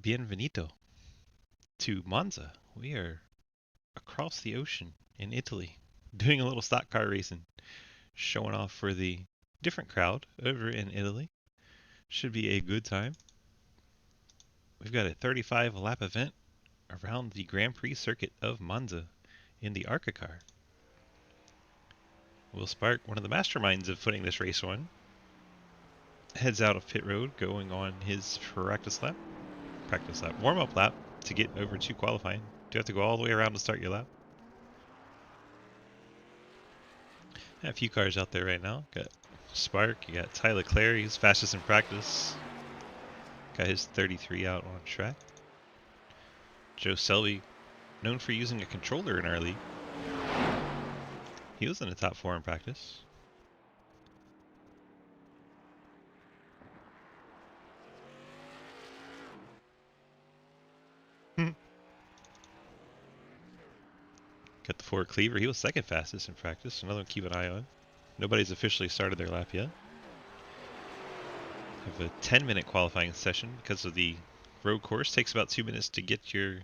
Bienvenido to Monza. We are across the ocean in Italy, doing a little stock car racing, showing off for the different crowd over in Italy. Should be a good time. We've got a 35 lap event around the Grand Prix circuit of Monza in the ARCA car. Will Spark, one of the masterminds of putting this race on, heads out of pit road going on his warm-up lap to get over to qualifying. Do you have to go all the way around to start your lap? A few cars out there right now. Got Spark, you got Tyler Clare, he's fastest in practice. Got his 33 out on track. Joe Selby, known for using a controller in our league. He was in the top 4 in practice. Got the Ford Cleaver, he was second fastest in practice. Another one to keep an eye on. Nobody's officially started their lap yet. Have a 10-minute qualifying session because of the road course. Takes about 2 minutes to get your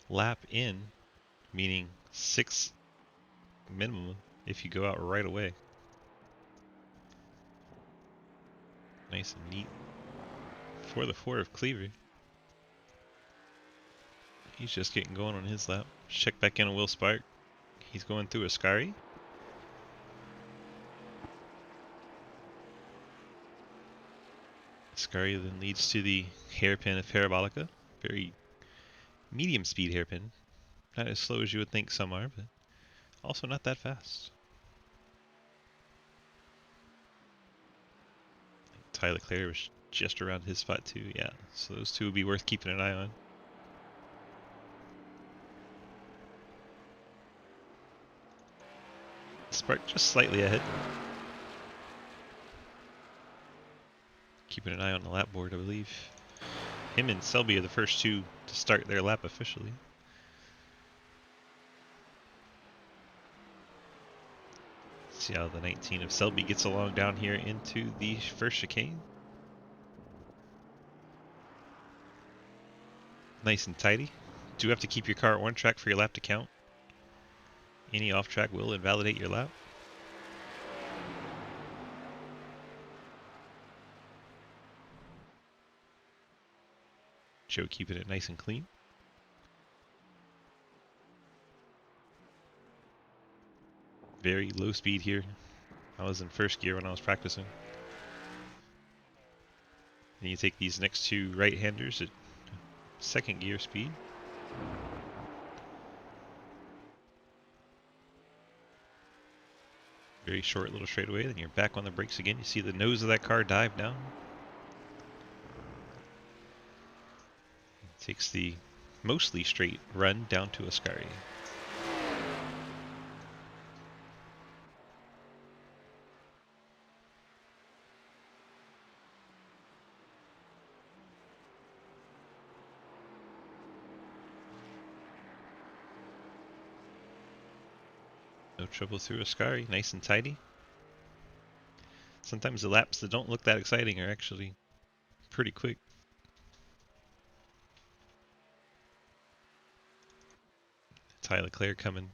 lap in, meaning 6 minimum if you go out right away. Nice and neat for the 4 of Cleaver. He's just getting going on his lap. Check back in on Will Spark. He's going through Ascari. Ascari then leads to the hairpin of Parabolica. Very medium speed hairpin. Not as slow as you would think some are, but also not that fast. Tyler Clare was just around his spot too, yeah. So those two would be worth keeping an eye on. Spark just slightly ahead. Keeping an eye on the lap board, I believe. Him and Selby are the first two to start their lap officially. See how the 19 of Selby gets along down here into the first chicane. Nice and tidy. Do have to keep your car on track for your lap to count. Any off track will invalidate your lap. Joe keeping it nice and clean. Very low speed here. I was in first gear when I was practicing. And you take these next two right-handers at second gear speed. Very short little straightaway, then you're back on the brakes again. You see the nose of that car dive down. Takes the mostly straight run down to Ascari. No trouble through Ascari, nice and tidy. Sometimes the laps that don't look that exciting are actually pretty quick. Tyler Clare coming.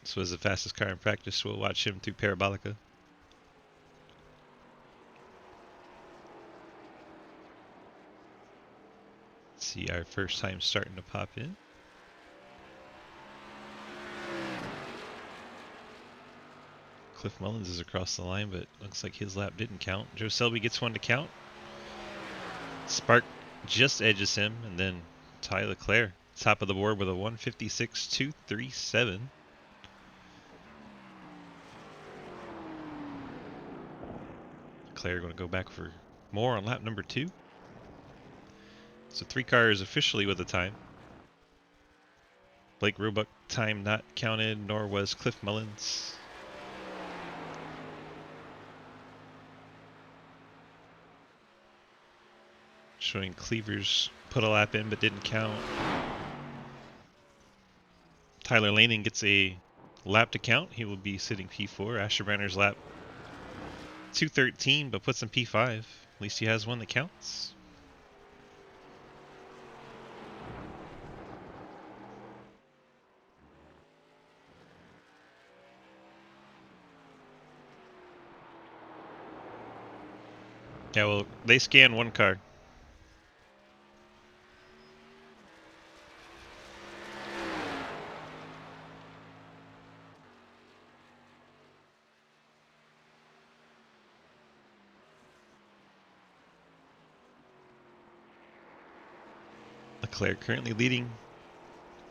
This was the fastest car in practice. We'll watch him through Parabolica. See our first time starting to pop in. Cliff Mullins is across the line, but looks like his lap didn't count. Joe Selby gets one to count. Spark just edges him, and then Tyler Clare, top of the board with a 156.237. Clare going to go back for more on lap number 2. So 3 cars officially with the time. Blake Roebuck time not counted, nor was Cliff Mullins. Showing Cleavers put a lap in but didn't count. Tyler Laning gets a lap to count. He will be sitting P4. Asher Brenner's lap 2:13 but puts him P5. least he has one that counts. Yeah, well, they scan one car. Leclerc currently leading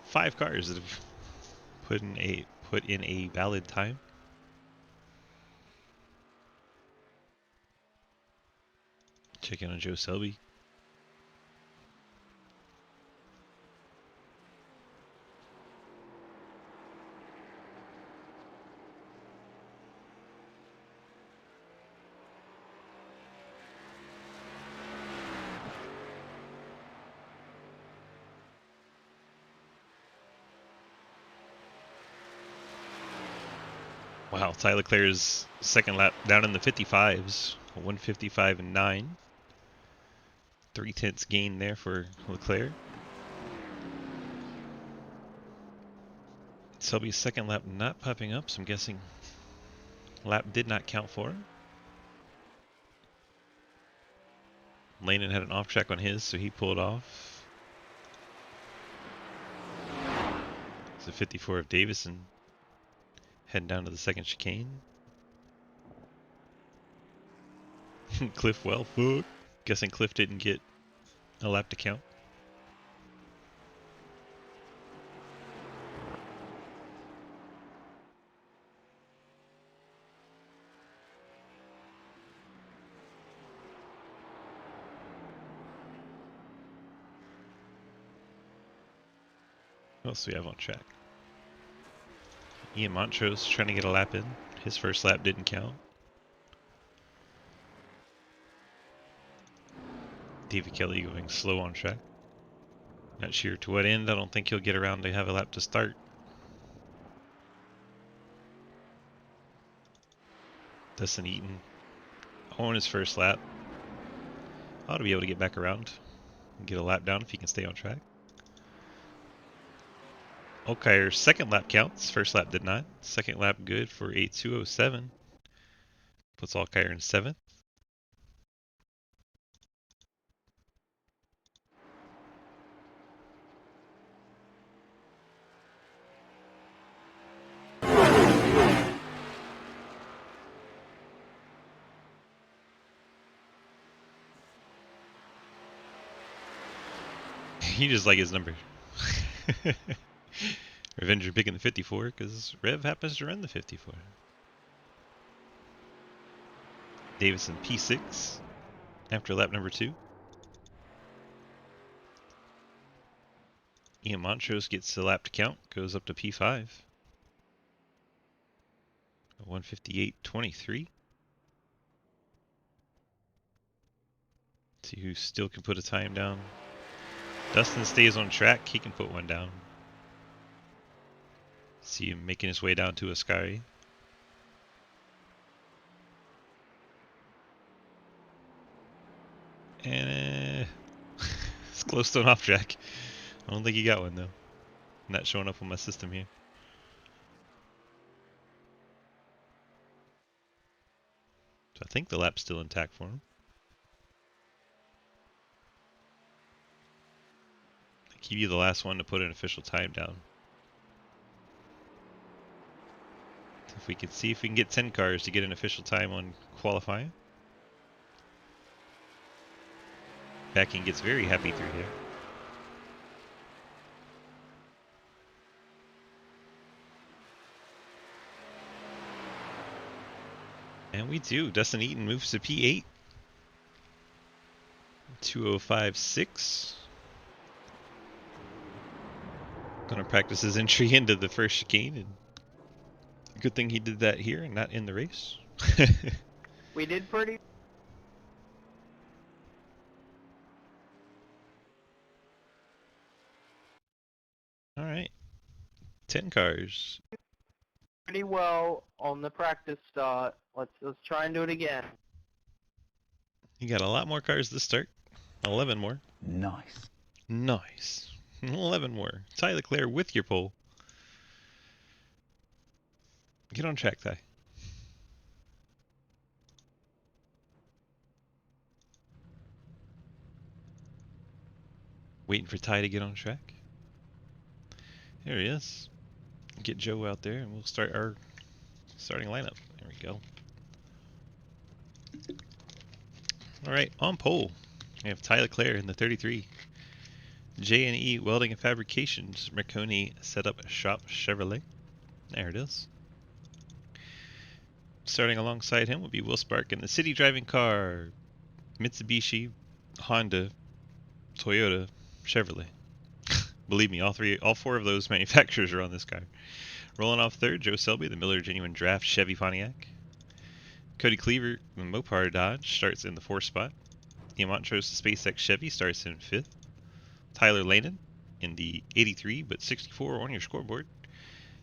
5 cars that have put in a valid time. Check in on Joe Selby. Wow, Ty Leclerc's second lap down in the 55s. 155 and 9. 3/10 gain there for Leclerc. Selby's second lap not popping up, so I'm guessing lap did not count for him. Landon had an off track on his, so he pulled off. It's a 54 of Davison heading down to the second chicane. Cliff well, fuck. Guessing Cliff didn't get a lap to count. What else do we have on track? Ian Montrose trying to get a lap in. His first lap didn't count. David Kelly going slow on track. Not sure to what end. I don't think he'll get around to have a lap to start. Dustin Eaton on his first lap. Ought to be able to get back around and get a lap down if he can stay on track. Okayer's second lap counts. First lap did not. Second lap good for 8:2:07. Puts Alkayer in 7th. He just like his number. Revenger picking the 54 because Rev happens to run the 54. Davison P6 after lap number 2. Ian Montrose gets the lap to count, goes up to P5. 158.23. See who still can put a time down. Dustin stays on track, he can put one down. See him making his way down to Ascari. And it's close to an off track. I don't think he got one though. Not showing up on my system here. So I think the lap's still intact for him. I keep you the last one to put an official time down. If we could see if we can get 10 cars to get an official time on qualifying. Backing gets very happy through here. And we do. Dustin Eaton moves to P8. 2:05.6. Gonna practice his entry into the first chicane, and good thing he did that here and not in the race. We did pretty. All right, 10 cars. Pretty well on the practice start. Let's try and do it again. You got a lot more cars to start. 11 more. Nice. Nice. 11 more. Ty Leclerc with your pole. Get on track, Ty. Waiting for Ty to get on track. There he is. Get Joe out there and we'll start our starting lineup. There we go. Alright, on pole. We have Ty Leclerc in the 33. J&E Welding and Fabrications, Marconi Setup Shop Chevrolet. There it is. Starting alongside him will be Will Spark in the city driving car, Mitsubishi, Honda, Toyota, Chevrolet. Believe me, all four of those manufacturers are on this car. Rolling off third, Joe Selby, the Miller Genuine Draft Chevy Pontiac. Cody Cleaver, the Mopar Dodge, starts in the 4th spot. Ian Montrose, the SpaceX Chevy, starts in 5th. Tyler Lanin in the 83 but 64 on your scoreboard.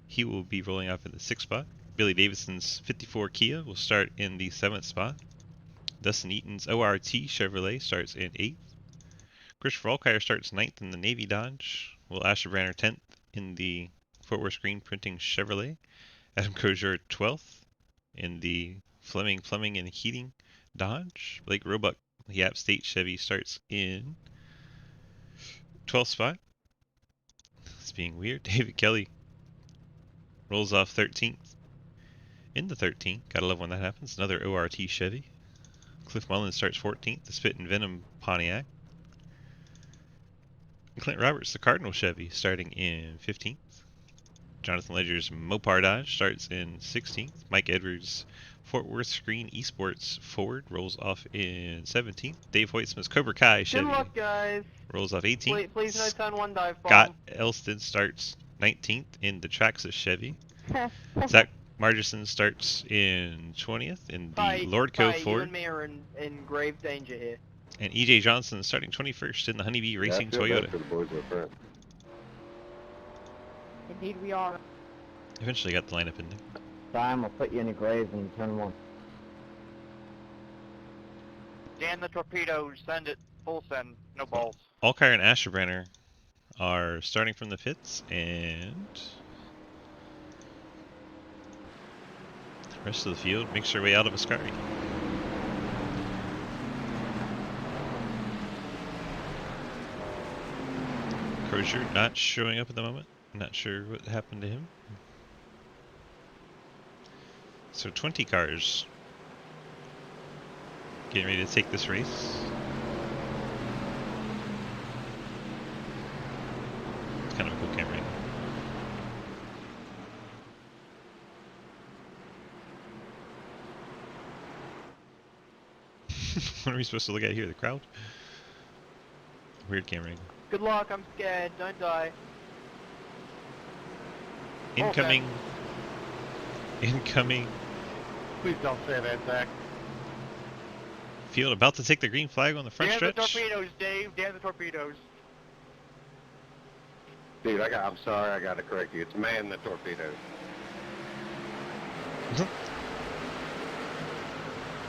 He will be rolling off in the 6th spot. Billy Davison's 54 Kia will start in the 7th spot. Dustin Eaton's ORT Chevrolet starts in 8th. Christopher Alkire starts 9th in the Navy Dodge. Will Asher Branner 10th in the Fort Worth Screen Printing Chevrolet. Adam Crozier 12th in the Fleming and Heating Dodge. Blake Roebuck, the App State Chevy, starts in 12th spot. It's being weird. David Kelly rolls off 13th. In the 13th, gotta love when that happens. Another ORT Chevy. Cliff Mullins starts 14th, the Spit and Venom Pontiac. Clint Roberts, the Cardinal Chevy, starting in 15th. Jonathan Ledger's Mopar Dodge starts in 16th. Mike Edwards' Fort Worth Screen Esports Ford rolls off in 17th. Dave Hoytsman's Cobra Kai Chevy Good luck, guys. rolls off 18th. Please no turn one dive Scott bomb. Elston starts 19th in the Traxxas Chevy. Zach Margerson starts in 20th in the Lordco You Ford. and me are in grave danger here. And EJ Johnson starting 21st in the Honeybee Racing Toyota. For the boys up front. Indeed we are. Eventually got the lineup in there. Time, I'll put you in the grave in turn 1. Dan the torpedoes, send it. Full send, no balls. Alkire and Asherbrenner are starting from the pits, and the rest of the field makes their way out of Ascari. Crozier not showing up at the moment. Not sure what happened to him. So 20 cars getting ready to take this race. It's kind of a cool camera angle. What are we supposed to look at here? The crowd? Weird camera angle. Good luck, I'm scared, don't die. Incoming. Incoming. Please don't say that, Zach. Field about to take the green flag on the front Dan the stretch. torpedoes, Dave, Dan the torpedoes. Dude, I'm sorry, I gotta correct you. It's man the torpedoes.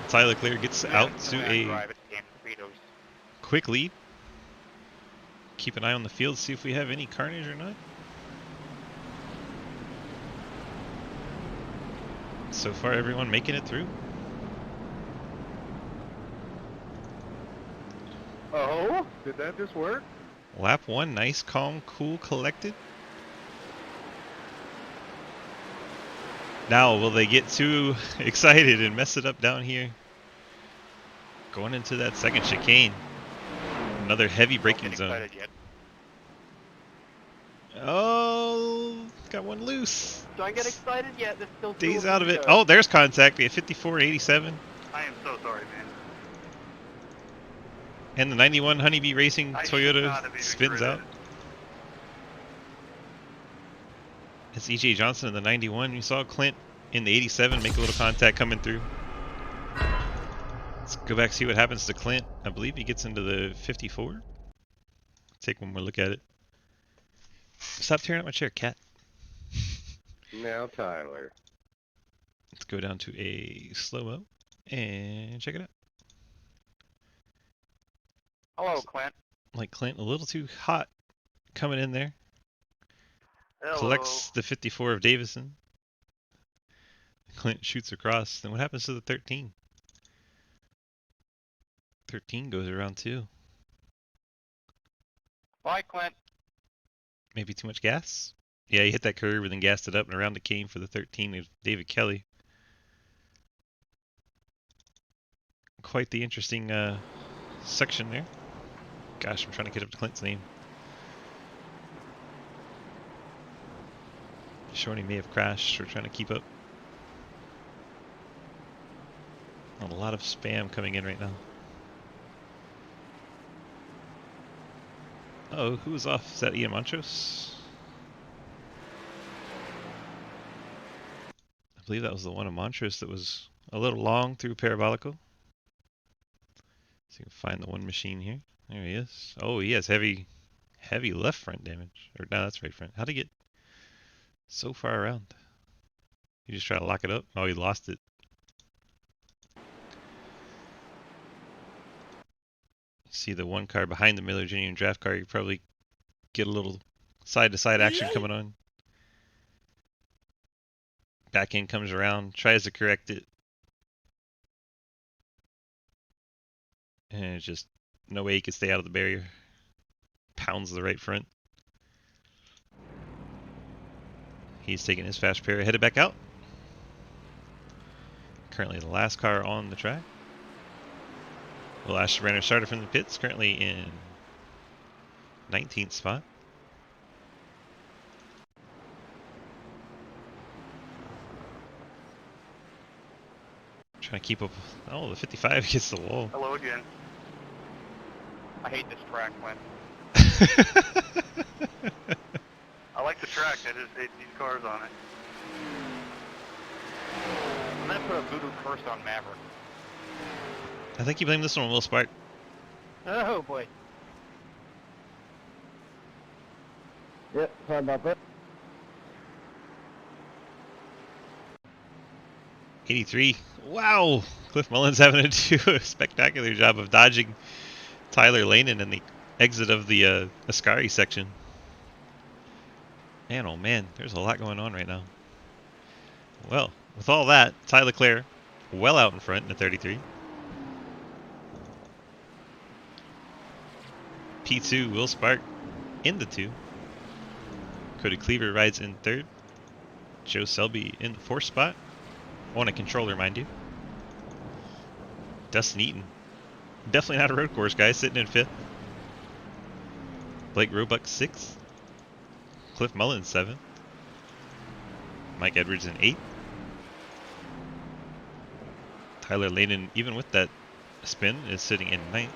Tyler Clear gets out to a Dan torpedoes. quick lead. Keep an eye on the field, see if we have any carnage or not. So far, everyone making it through. Oh, did that just work? Lap 1, nice, calm, cool, collected. Now, will they get too excited and mess it up down here? Going into that second chicane. Another heavy braking zone. Oh, got one loose. Don't get excited yet, there's still 2 Days of them out of to it. go. Oh, there's contact. We have 54 and 87. I am so sorry, man. And the 91 Honeybee Racing I should not Toyota have even spins out. gritted. It's EJ Johnson in the 91. You saw Clint in the 87 make a little contact coming through. Let's go back see what happens to Clint. I believe he gets into the 54. Take one more look at it. Stop tearing up my chair, cat. Now, Tyler. Let's go down to a slow-mo and check it out. Hello, Clint. Like Clint, a little too hot coming in there. Hello. Collects the 54 of Davison. Clint shoots across. Then what happens to the 13? 13 goes around too. Bye, Clint. Maybe too much gas? Yeah, he hit that curve and then gassed it up, and around it came for the 13 of David Kelly. Quite the interesting section there. Gosh, I'm trying to get up to Clint's name. Showing he may have crashed. We're trying to keep up. A lot of spam coming in right now. Oh, who was off? Is that Ian Montrose? I believe that was the one of Montrose that was a little long through Parabolico. So you can find the one machine here. There he is. Oh, he has heavy left front damage. Or no, that's right front. How'd he get so far around? You just try to lock it up? Oh, he lost it. See the one car behind the Miller Genuine draft car, you probably get a little side-to-side action coming on. Back end comes around, tries to correct it. And it's just no way he can stay out of the barrier. Pounds the right front. He's taking his fast pair, headed back out. Currently the last car on the track. Will Ashburner started from the pits, currently in 19th spot. Trying to keep up. Oh, the 55 gets the wall. Hello again. I hate this track, Clint. I like the track. I just hate these cars on it. I'm gonna put a voodoo curse on Maverick. I think you blame this one on Will Spark. Oh boy. Yep, sorry about that. 83. Wow! Cliff Mullins having to do a spectacular job of dodging Tyler Lanen in the exit of the Ascari section. Man, oh man, there's a lot going on right now. Well, with all that, Ty Leclerc well out in front in the 33. P2, Will Spark in the 2. Cody Cleaver rides in 3rd. Joe Selby in the 4th spot. On a controller, mind you. Dustin Eaton. Definitely not a road course guy, sitting in 5th. Blake Roebuck 6th. Cliff Mullins 7th. Mike Edwards in 8th. Tyler Lanen, even with that spin, is sitting in 9th.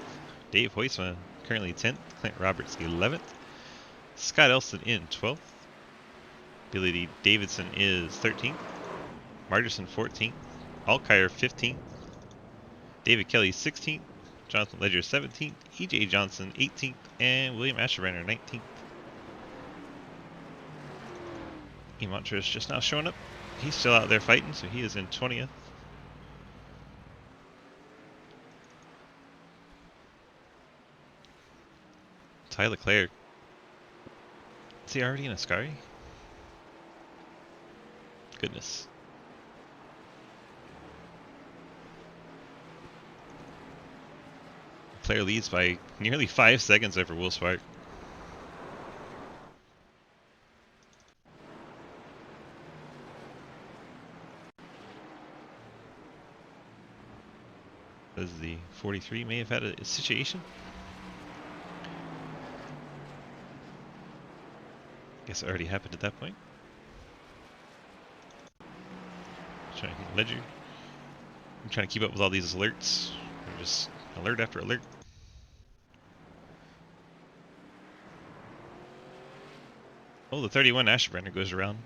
Dave Hoistman currently 10th. Clint Roberts 11th. Scott Elston in 12th. Billy D. Davidson is 13th. Marderson 14th. Alkire 15th. David Kelly 16th. Jonathan Ledger 17th. EJ Johnson 18th. And William Asherbrenner 19th. Emontra is just now showing up. He's still out there fighting, so he is in 20th. Ty Leclerc. Is he already in Ascari? Goodness. Leclerc leads by nearly 5 seconds over Will Spark. As the 43 may have had a situation. Guess it already happened at that point. Trying to get Ledger. I'm trying to keep up with all these alerts. I'm just alert after alert. Oh, the 31 Asherbrenner goes around.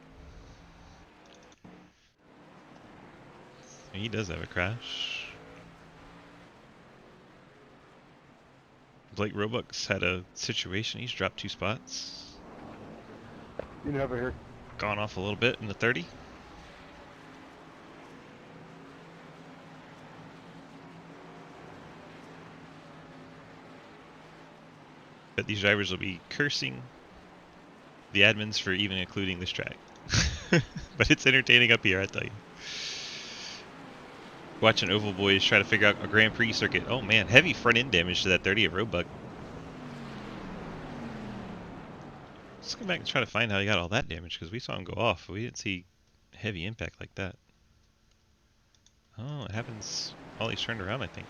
He does have a crash. Blake Roebuck's had a situation. He's dropped 2 spots. You never hear. Gone off a little bit in the 30. Bet these drivers will be cursing the admins for even including this track. But it's entertaining up here, I tell you. Watching Oval Boys try to figure out a Grand Prix circuit. Oh man, heavy front end damage to that 30 at Roebuck. Let's go back and try to find how he got all that damage, because we saw him go off, but we didn't see heavy impact like that. Oh, it happens while he's turned around, I think.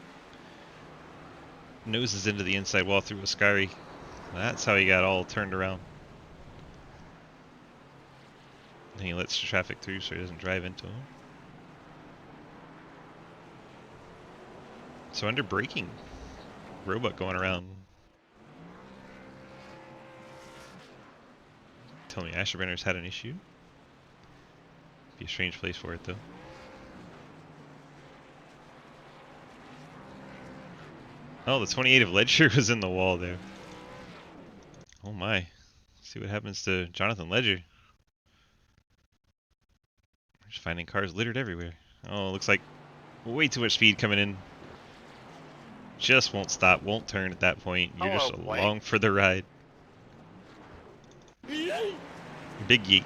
Noses into the inside wall through Ascari. That's how he got all turned around. And he lets the traffic through so he doesn't drive into him. So under braking, Roebuck going around. Tell me Asherbrenner's had an issue. Be a strange place for it though. Oh, the 28 of Ledger was in the wall there. Oh my. See what happens to Jonathan Ledger. We're just finding cars littered everywhere. Oh, looks like way too much speed coming in. Just won't stop, won't turn at that point. You're just along for the ride. Big yeet.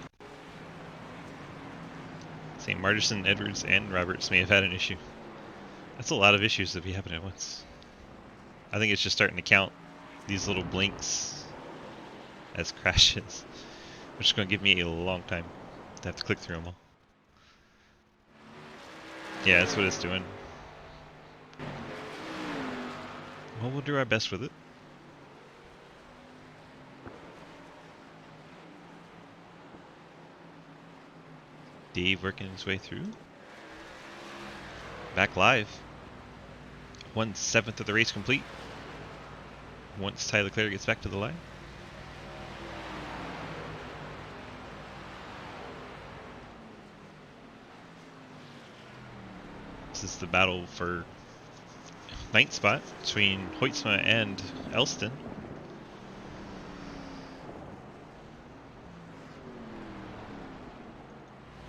St. Martinson, Edwards, and Roberts may have had an issue. That's a lot of issues that be happening at once. I think it's just starting to count these little blinks as crashes, which is going to give me a long time to have to click through them all. Yeah, that's what it's doing. Well, we'll do our best with it. Dave working his way through. Back live. 1/7 of the race complete. Once Tyler Leclerc gets back to the line. This is the battle for 9th spot between Hoistman and Elston.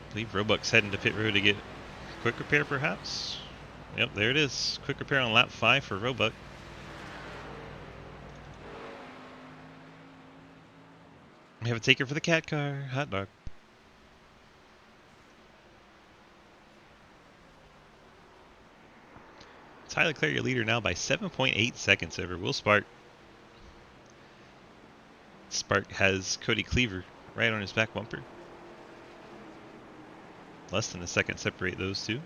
I believe Roebuck's heading to pit road to get quick repair perhaps. Yep, there it is. Quick repair on lap 5 for Roebuck. We have a taker for the cat car. Hot dog. Tyler Leclerc, your leader now by 7.8 seconds over Will Spark. Spark has Cody Cleaver right on his back bumper. Less than a second separate those two.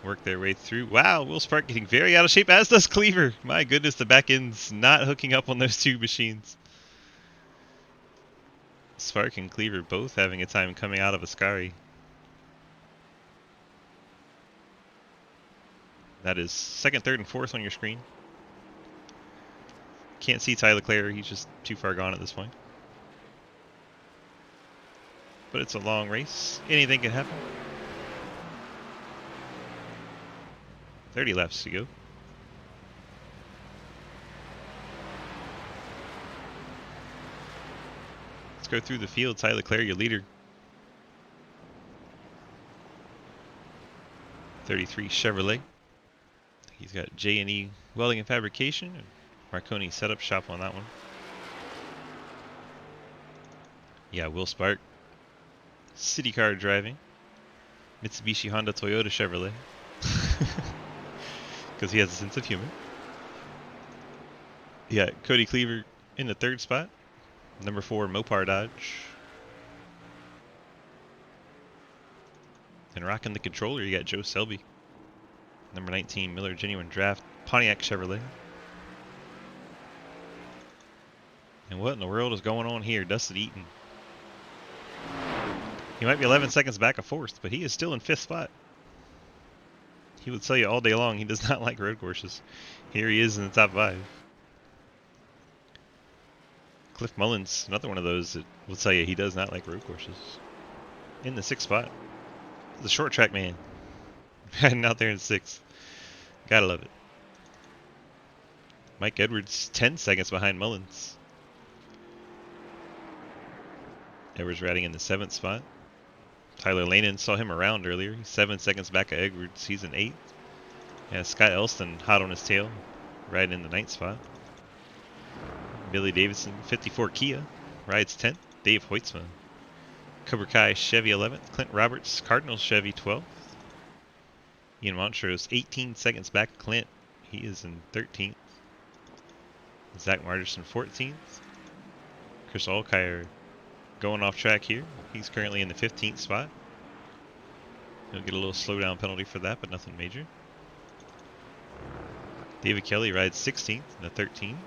Work their way through. Wow, Will Spark getting very out of shape, as does Cleaver. My goodness, the back end's not hooking up on those two machines. Spark and Cleaver both having a time coming out of Ascari. That is 2nd, 3rd, and 4th on your screen. Can't see Tyler Leclerc, he's just too far gone at this point. But it's a long race. Anything can happen. 30 laps to go. Let's go through the field. Tyler Leclerc, your leader. 33 Chevrolet. He's got J&E Welding and Fabrication and Marconi Setup Shop on that one. Yeah, Will Spark. City car driving. Mitsubishi, Honda, Toyota, Chevrolet. Because he has a sense of humor. Yeah, Cody Cleaver in the 3rd spot. Number 4, Mopar Dodge. And rocking the controller, you got Joe Selby. Number 19, Miller Genuine Draft, Pontiac Chevrolet. And what in the world is going on here? Dustin Eaton. He might be 11 seconds back of 4th, but he is still in 5th spot. He would tell you all day long he does not like road courses. Here he is in the top 5. Cliff Mullins, another one of those that will tell you he does not like road courses. In the 6th spot. The short track man. Heading out there in 6th. Gotta love it. Mike Edwards, 10 seconds behind Mullins. Edwards riding in the 7th spot. Tyler Lanin, saw him around earlier. He's 7 seconds back of Edwards. He's in 8th. Yeah, Scott Elston hot on his tail, riding in the 9th spot. Billy Davison, 54 Kia, rides 10th. Dave Hoistman. Cobra Kai Chevy 11th. Clint Roberts, Cardinals Chevy 12th. Ian Montrose, 18 seconds back. Clint, he is in 13th. Zach Marderson, 14th. Chris Alkire going off track here. He's currently in the 15th spot. He'll get a little slowdown penalty for that, but nothing major. David Kelly rides 16th in the 13.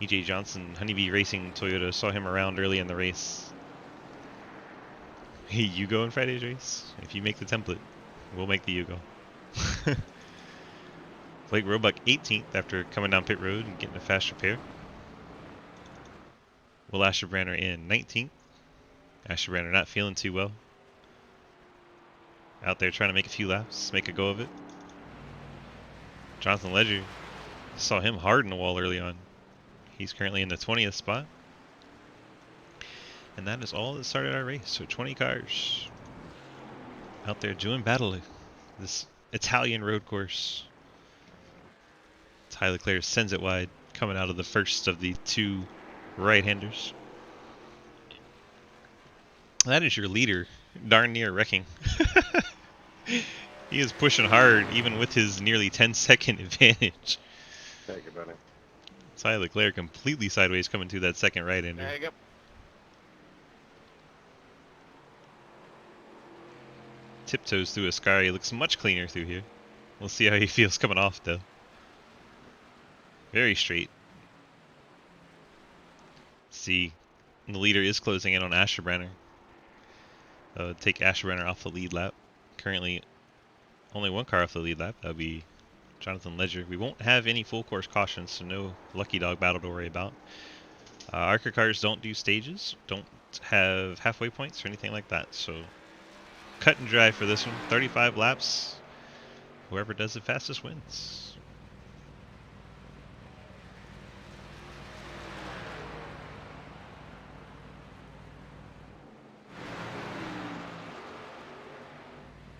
EJ Johnson, Honeybee Racing Toyota, saw him around early in the race. Hey, you go in Friday's race? If you make the template, we'll make the Yugo. Blake Roebuck 18th after coming down pit road and getting a fast repair. Will Asherbranner in 19th. Asherbranner not feeling too well. Out there trying to make a few laps, make a go of it. Jonathan Ledger, saw him hard in the wall early on. He's currently in the 20th spot. And that is all that started our race. So 20 cars out there doing battle. This Italian road course. Ty Leclerc sends it wide, coming out of the first of the two right-handers. That is your leader, darn near wrecking. He is pushing hard, even with his nearly 10-second advantage. Thank you, buddy. Ty Leclerc completely sideways coming through that second right-hander. There you go. Tiptoes through a scar. He looks much cleaner through here. We'll see how he feels coming off, though. Very straight. See, the leader is closing in on Asherbranner. Take Asherbranner off the lead lap. Currently, only one car off the lead lap. That'll be Jonathan Ledger. We won't have any full course cautions, so no Lucky Dog battle to worry about. ARCA cars don't do stages, don't have halfway points or anything like that, so cut and dry for this one. 35 laps. Whoever does it fastest wins.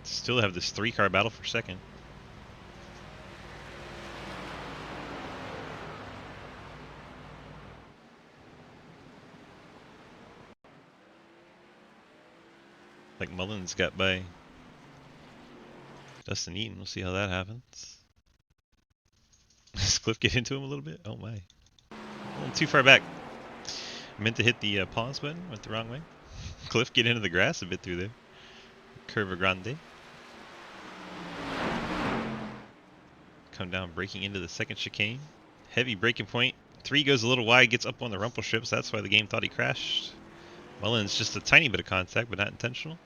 Still have this 3-car battle for second. Like Mullins got by Dustin Eaton. We'll see how that happens. Does Cliff get into him a little bit? Oh my. A little too far back. Meant to hit the pause button. Went the wrong way. Cliff get into the grass a bit through there. Curva Grande. Come down braking into the second chicane. Heavy braking point. 3 goes a little wide, gets up on the rumple strips. That's why the game thought he crashed. Mullins just a tiny bit of contact, but not intentional.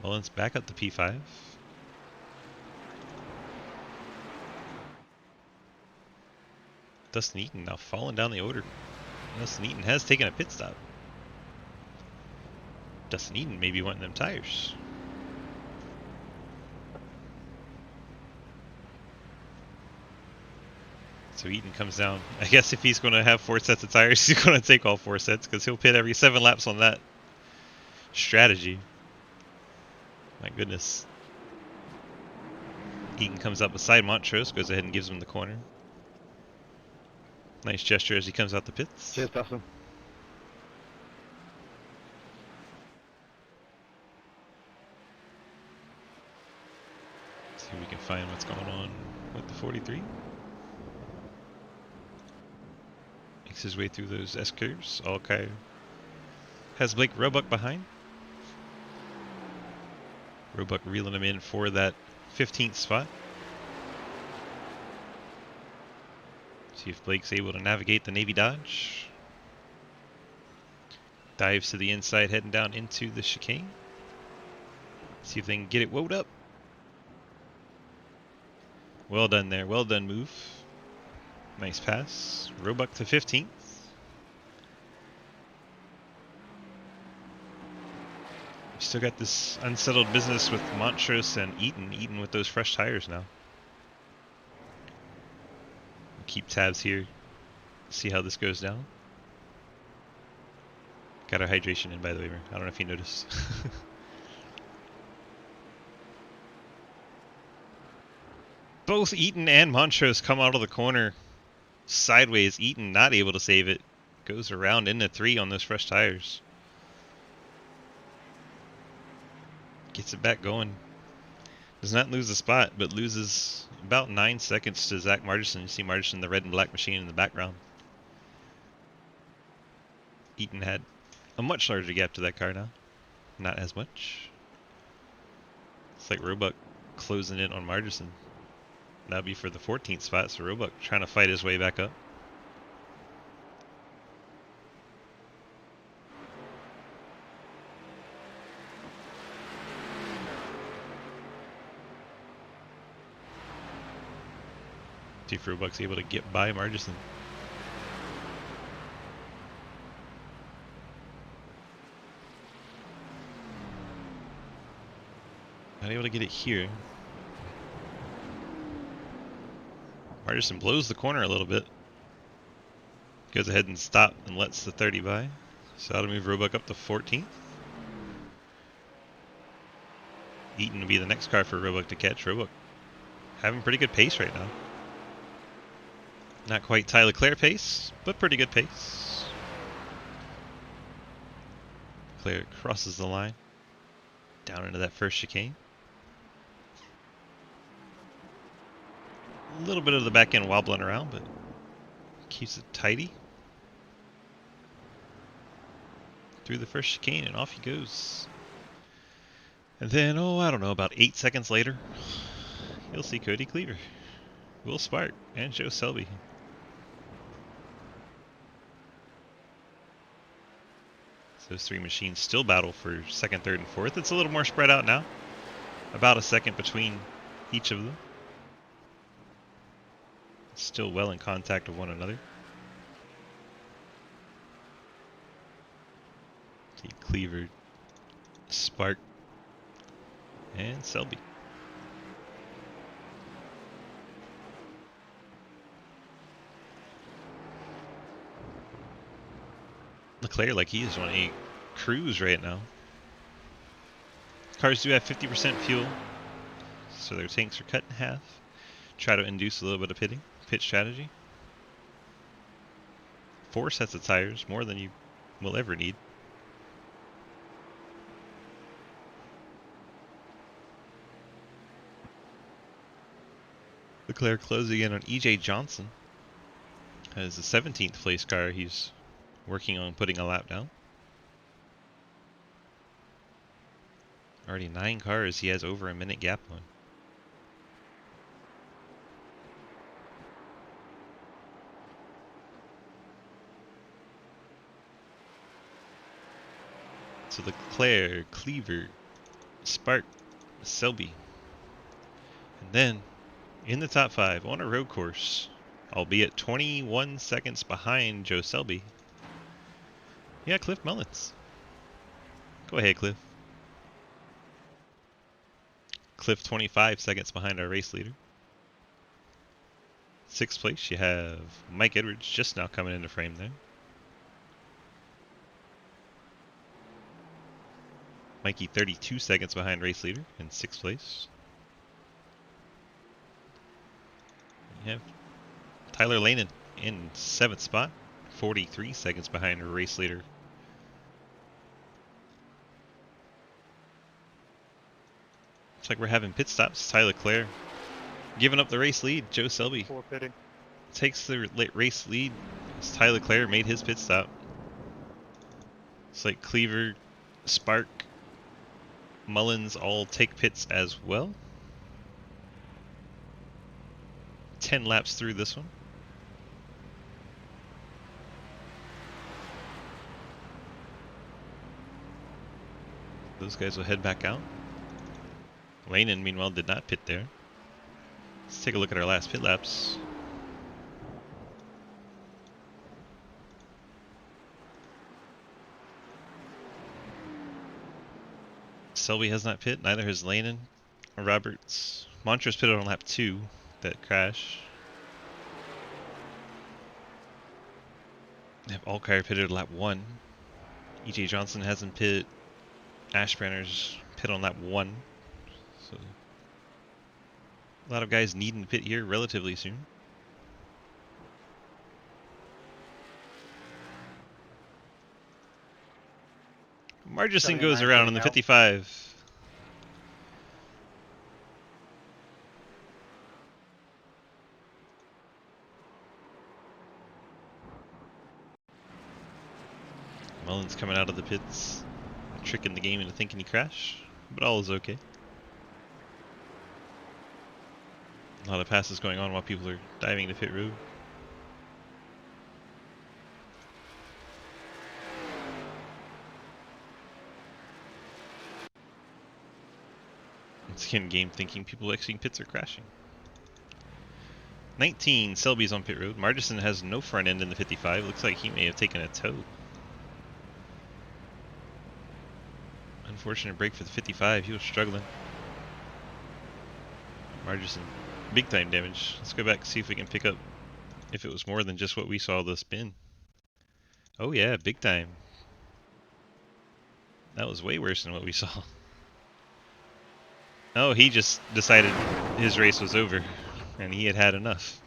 Mullins back up to P5. Dustin Eaton now falling down the order. Dustin Eaton has taken a pit stop. Dustin Eaton may be wanting them tires. So Eaton comes down. I guess if he's going to have 4 sets of tires, he's going to take all 4 sets because he'll pit every 7 laps on that strategy. My goodness. Eaton comes up beside Montrose, goes ahead and gives him the corner. Nice gesture as he comes out the pits. Cheers, Dustin. See if we can find what's going on with the 43. Makes his way through those S-curves. Alkire has Blake Roebuck behind. Roebuck reeling him in for that 15th spot. See if Blake's able to navigate the Navy Dodge. Dives to the inside, heading down into the chicane. See if they can get it woed up. Well done there. Well done move. Nice pass. Roebuck to 15th. We still got this unsettled business with Montrose and Eaton. Eaton with those fresh tires now. We'll keep tabs here. See how this goes down. Got our hydration in, by the way. I don't know if you noticed. Both Eaton and Montrose come out of the corner sideways. Eaton not able to save it. Goes around into 3 on those fresh tires. Gets it back going. Does not lose the spot, but loses about 9 seconds to Zach Margerson. You see Margerson, the red and black machine in the background. Eaton had a much larger gap to that car now. Not as much. It's like Roebuck closing in on Margerson. That'll be for the 14th spot, so Roebuck trying to fight his way back up. See if Roebuck's able to get by Margerson. Not able to get it here. Margerson blows the corner a little bit. Goes ahead and stops and lets the 30 by. So that'll move Roebuck up to 14th. Eaton will be the next car for Roebuck to catch. Roebuck having pretty good pace right now. Not quite Tyler Leclerc pace, but pretty good pace. Leclerc crosses the line. Down into that first chicane. A little bit of the back end wobbling around, but keeps it tidy. Through the first chicane and off he goes. And then, I don't know, about 8 seconds later, you'll see Cody Cleaver, Will Spark, and Joe Selby. So those 3 machines still battle for 2nd, 3rd, and 4th. It's a little more spread out now. About a second between each of them. Still well in contact with one another. See Cleaver, Spark, and Selby. Leclerc like he is on a cruise right now. Cars do have 50% fuel, so their tanks are cut in half. Try to induce a little bit of pit strategy. 4 sets of tires, more than you will ever need. Leclerc closing in on EJ Johnson. As the 17th place car, he's working on putting a lap down. Already 9 cars he has over a minute gap on. So Leclerc, Cleaver, Spark, Selby. And then, in the top 5, on a road course, albeit 21 seconds behind Joe Selby, yeah, Cliff Mullins. Go ahead, Cliff. Cliff 25 seconds behind our race leader. 6th place, you have Mike Edwards just now coming into frame there. Mikey 32 seconds behind race leader in 6th place. You have Tyler Lanen in 7th spot, 43 seconds behind race leader. Looks like we're having pit stops. Tyler Leclerc giving up the race lead. Joe Selby Forfeiting. takes the race lead as Tyler Leclerc made his pit stop. It's like Cleaver, Spark, Mullins all take pits as well. 10 laps through this one. Those guys will head back out. Lanen, meanwhile, did not pit there. Let's take a look at our last pit laps. Selby has not pit, neither has Lanen or Roberts. Montrose pitted on lap 2, that crash. They have Allcar pitted on lap 1. EJ Johnson hasn't pit. Ashbrenner's pit on lap 1. So a lot of guys needing to pit here relatively soon. Margison goes 79 around in the now. 55. Mullins coming out of the pits, tricking the game into thinking he crashed, but all is okay. A lot of passes going on while people are diving to pit road. Once again, game thinking people exiting pits are crashing. 19, Selby's on pit road. Margison has no front end in the 55. Looks like he may have taken a tow. Unfortunate break for the 55. He was struggling. Margison, big time damage. Let's go back and see if we can pick up if it was more than just what we saw the spin. Oh yeah, big time. That was way worse than what we saw. Oh, he just decided his race was over and he had had enough.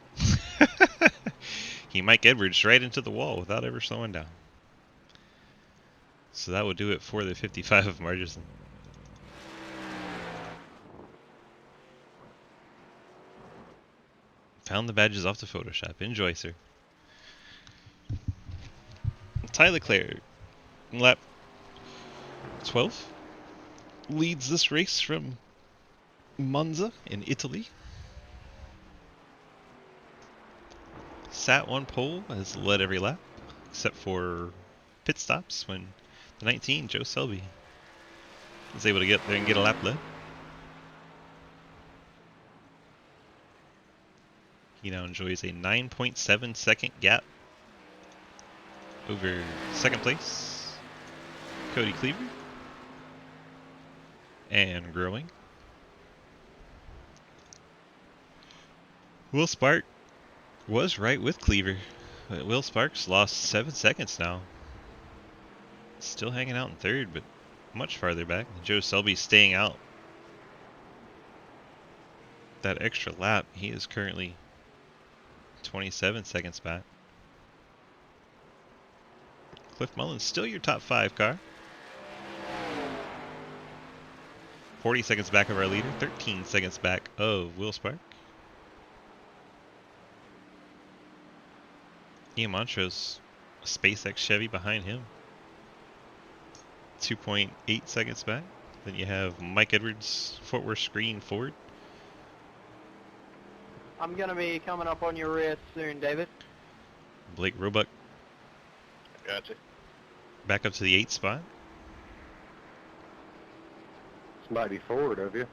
He Mike Edwards right into the wall without ever slowing down. So that would do it for the 55 of Margison. Found the badges off the Photoshop. Enjoy, sir. Tyler Clare, lap 12, leads this race from Monza in Italy. Sat on pole, has led every lap, except for pit stops when the 19, Joe Selby, was able to get there and get a lap led. He now enjoys a 9.7 second gap over second place, Cody Cleaver, and growing. Will Spark was right with Cleaver, but Will Sparks lost 7 seconds now. Still hanging out in third, but much farther back. Joe Selby staying out that extra lap. He is currently 27 seconds back. Cliff Mullins still your top 5 car. 40 seconds back of our leader, 13 seconds back of Will Spark. Ian Montrose, a SpaceX Chevy behind him. 2.8 seconds back. Then you have Mike Edwards, Fort Worth Screen Ford. I'm gonna be coming up on your rear soon, David. Blake Roebuck Gotcha. back up to the 8th spot. This might be forward of you.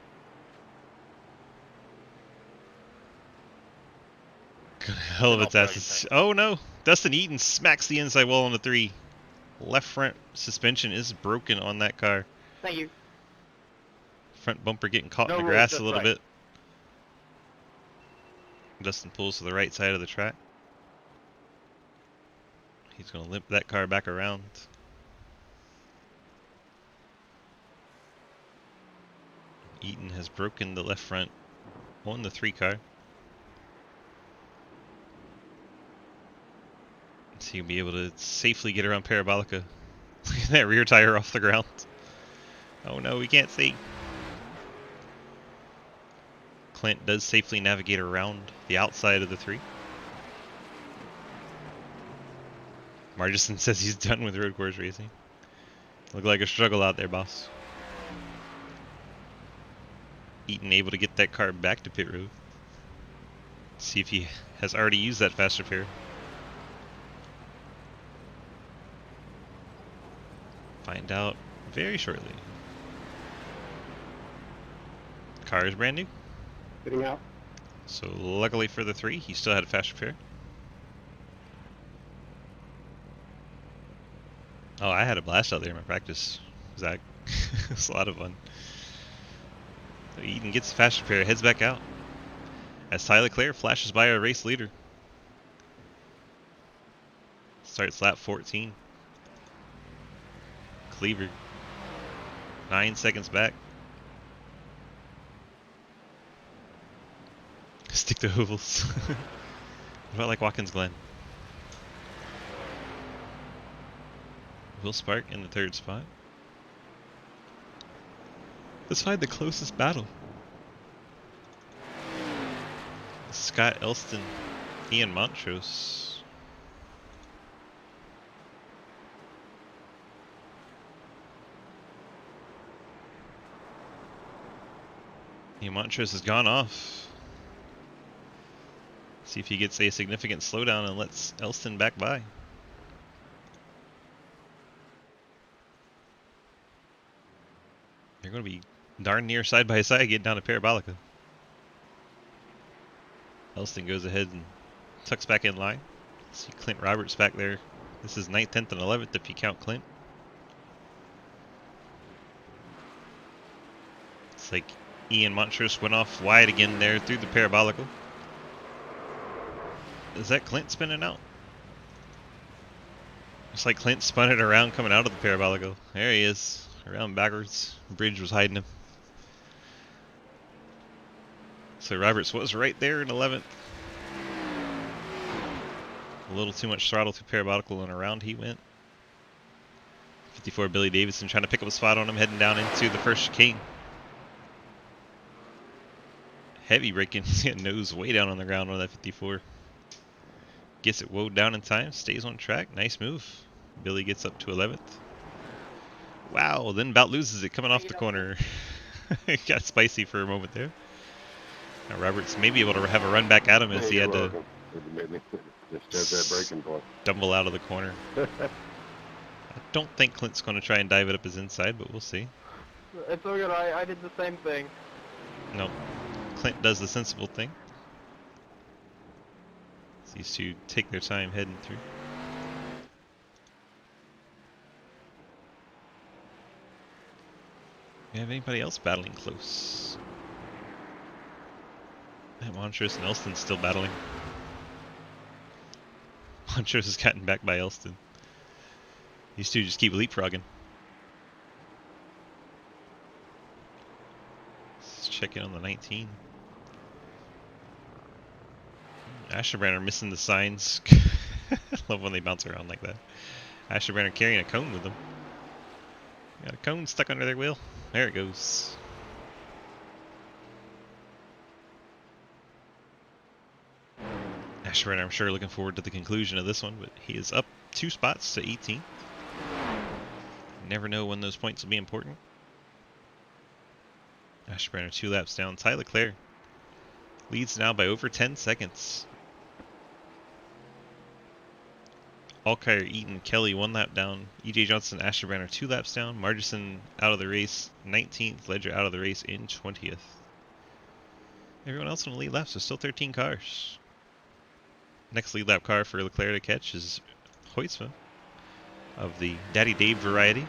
Hell of a test. Oh no! Dustin Eaton smacks the inside wall on the 3. Left front suspension is broken on that car. Thank you. Front bumper getting caught No in the rules, grass just a little right. bit. Dustin pulls to the right side of the track. He's going to limp that car back around. Eaton has broken the left front on the 3 car. So he'll be able to safely get around Parabolica. Look at that rear tire off the ground. Oh no, we can't see. Clint does safely navigate around the outside of the 3. Margison says he's done with road course racing. Look like a struggle out there, boss. Eaton able to get that car back to pit road. See if he has already used that fast repair. Find out very shortly. Car is brand new. Getting out. So luckily for the 3, he still had a fast repair. Oh, I had a blast out there in my practice, Zach. It was a lot of fun. So Eaton gets the fast repair, heads back out. As Tyler Clare flashes by our race leader. Starts lap 14. Cleaver. 9 seconds back. Stick to ovals. What about like Watkins Glen? Will Spark in the 3rd spot. Let's find the closest battle. Scott Elston, Ian Montrose. Ian Montrose has gone off. See if he gets a significant slowdown and lets Elston back by. They're going to be darn near side by side getting down to Parabolica. Elston goes ahead and tucks back in line. See Clint Roberts back there. This is 9th, 10th, and 11th if you count Clint. It's like Ian Montrose went off wide again there through the Parabolical. Is that Clint spinning out? Looks like Clint spun it around coming out of the Parabolical. There he is. Around backwards. Bridge was hiding him. So Roberts was right there in 11th. A little too much throttle through Parabolical and around he went. 54 Billy Davison trying to pick up a spot on him, heading down into the first chicane. Heavy braking, nose way down on the ground on that 54. Gets it woed down in time, stays on track, nice move. Billy gets up to 11th. Wow, then about loses it coming off the corner. It got spicy for a moment there. Now Roberts may be able to have a run back at him as he had to stumble out of the corner. I don't think Clint's going to try and dive it up his inside, but we'll see. It's all good. I did the same thing. No, Clint does the sensible thing. These two take their time heading through. Do you have anybody else battling close? Montrose and Elston's still battling. Montrose has gotten back by Elston. These two just keep leapfrogging. Let's check in on the 19. Asherbranner missing the signs. Love when they bounce around like that. Asherbranner carrying a cone with them. Got a cone stuck under their wheel. There it goes. Asherbranner, I'm sure, looking forward to the conclusion of this one, but he is up 2 spots to 18th. Never know when those points will be important. Asherbranner 2 laps down. Ty Leclerc leads now by over 10 seconds. Alkire, Eaton, Kelly 1 lap down. EJ Johnson, Asherbranner 2 laps down. Margison out of the race 19th. Ledger out of the race in 20th. Everyone else on the lead lap, so still 13 cars. Next lead lap car for Leclerc to catch is Hoistman of the Daddy Dave variety.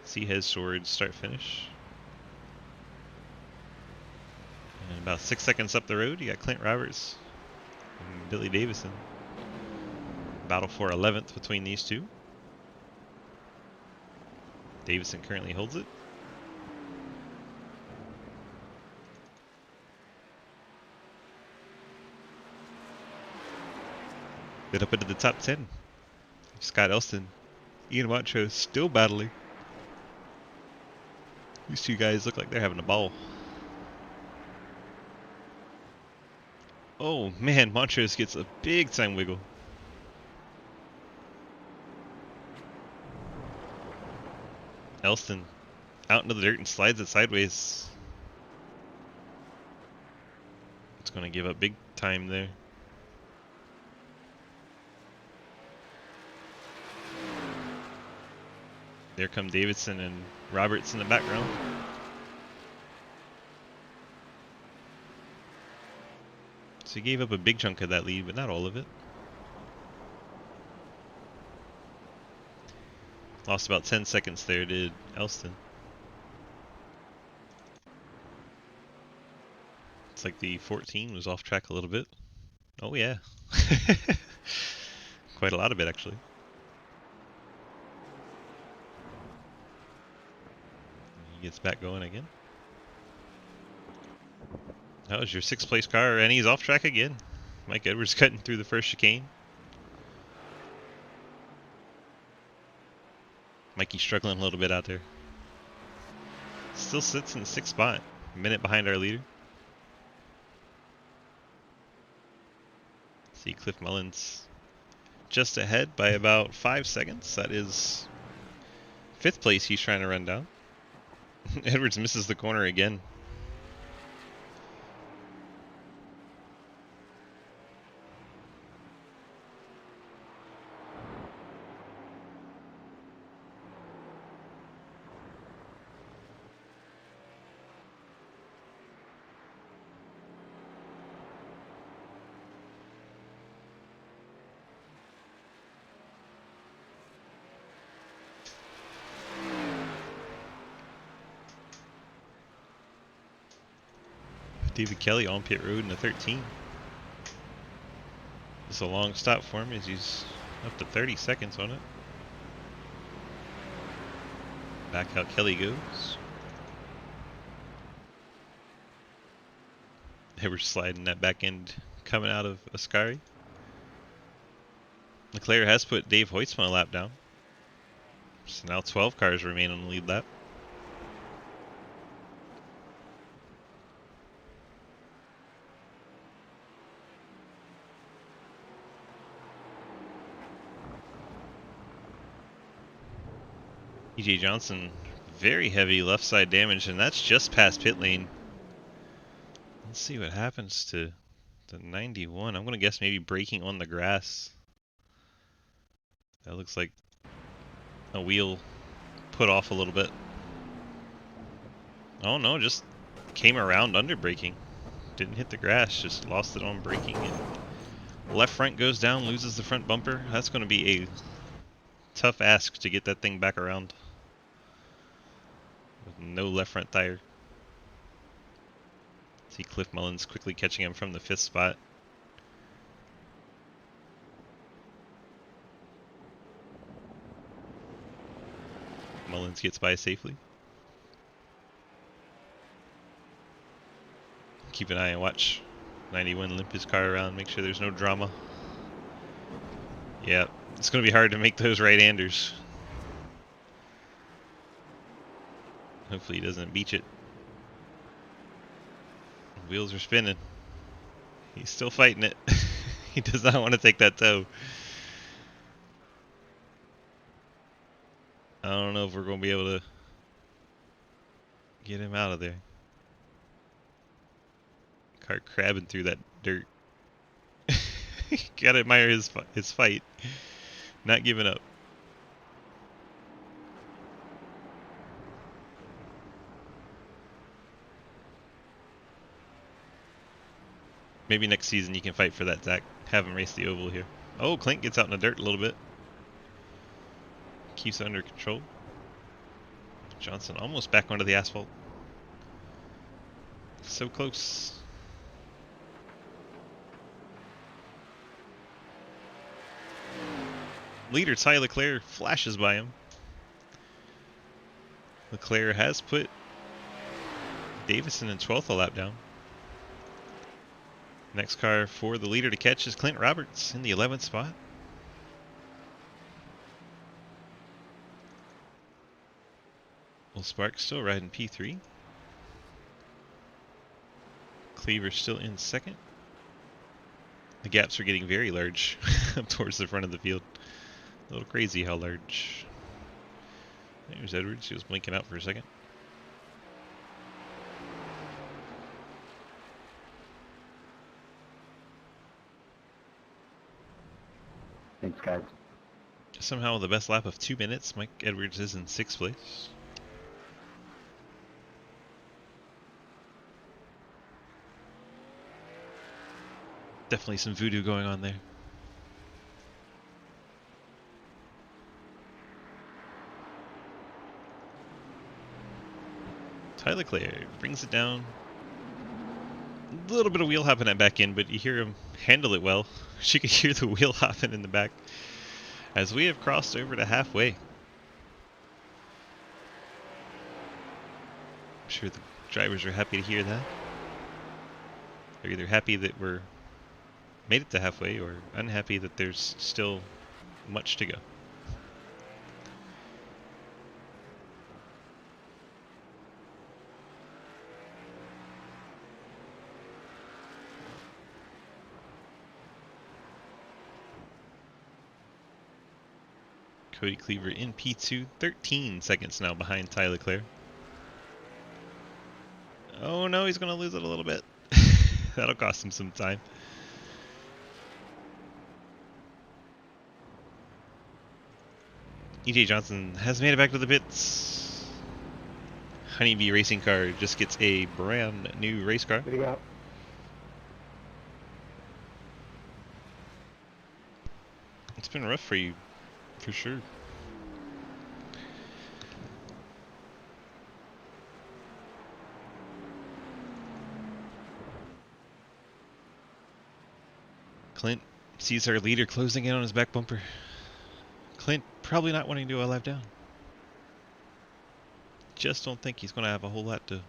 See his swords start finish. And about 6 seconds up the road, you got Clint Roberts and Billy Davison. Battle for 11th between these two. Davison currently holds it. Get up into the top 10. Scott Elston, Ian Montrose still battling. These two guys look like they're having a ball. Oh man, Montrose gets a big time wiggle. Elston out into the dirt and slides it sideways. It's going to give up big time there. There come Davison and Roberts in the background. So he gave up a big chunk of that lead, but not all of it. Lost about 10 seconds there, did Elston. It's like the 14 was off track a little bit. Oh yeah. Quite a lot of it, actually. He gets back going again. That was your 6th place car, and he's off track again. Mike Edwards cutting through the first chicane. Mikey's struggling a little bit out there. Still sits in the 6th spot, a minute behind our leader. See Cliff Mullins just ahead by about 5 seconds. That is 5th place he's trying to run down. Edwards misses the corner again. David Kelly on pit road in the 13. It's a long stop for him as he's up to 30 seconds on it. Back out Kelly goes. They were sliding that back end coming out of Ascari. Leclerc has put Dave Hoistman a lap down. So now 12 cars remain on the lead lap. EJ Johnson, very heavy left side damage, and that's just past pit lane. Let's see what happens to the 91. I'm going to guess maybe braking on the grass. That looks like a wheel put off a little bit. Oh no, just came around under braking. Didn't hit the grass, just lost it on braking. And left front goes down, loses the front bumper. That's going to be a tough ask to get that thing back around with no left front tire. See Cliff Mullins quickly catching him from the 5th spot. Mullins gets by safely. Keep an eye and watch 91 limp his car around, make sure there's no drama. Yeah, it's going to be hard to make those right-handers. Hopefully he doesn't beach it. Wheels are spinning. He's still fighting it. He does not want to take that toe. I don't know if we're going to be able to get him out of there. Car crabbing through that dirt. Gotta admire his fight. Not giving up. Maybe next season you can fight for that, Zach. Have him race the oval here. Oh, Clint gets out in the dirt a little bit. Keeps it under control. Johnson almost back onto the asphalt. So close. Leader Ty Leclerc flashes by him. Leclerc has put Davison in 12th a lap down. Next car for the leader to catch is Clint Roberts in the 11th spot. Will Sparks still riding P3. Cleaver still in 2nd. The gaps are getting very large up towards the front of the field. A little crazy how large. There's Edwards. He was blinking out for a second. Thanks, guys. Somehow the best lap of 2 minutes. Mike Edwards is in 6th place. Definitely some voodoo going on there. Ty Leclerc brings it down. A little bit of wheel hopping at back end, but you hear him handle it well. You can hear the wheel hopping in the back as we have crossed over to halfway. I'm sure the drivers are happy to hear that. They're either happy that we're made it to halfway or unhappy that there's still much to go. Cody Cleaver in P2, 13 seconds now behind Ty Leclerc. Oh no, he's going to lose it a little bit. That'll cost him some time. EJ Johnson has made it back to the pits. Honeybee Racing Car just gets a brand new race car. Getting out. It's been rough for you, for sure. Clint sees our leader closing in on his back bumper. Clint probably not wanting to do a lap down. Just don't think he's going to have a whole lot to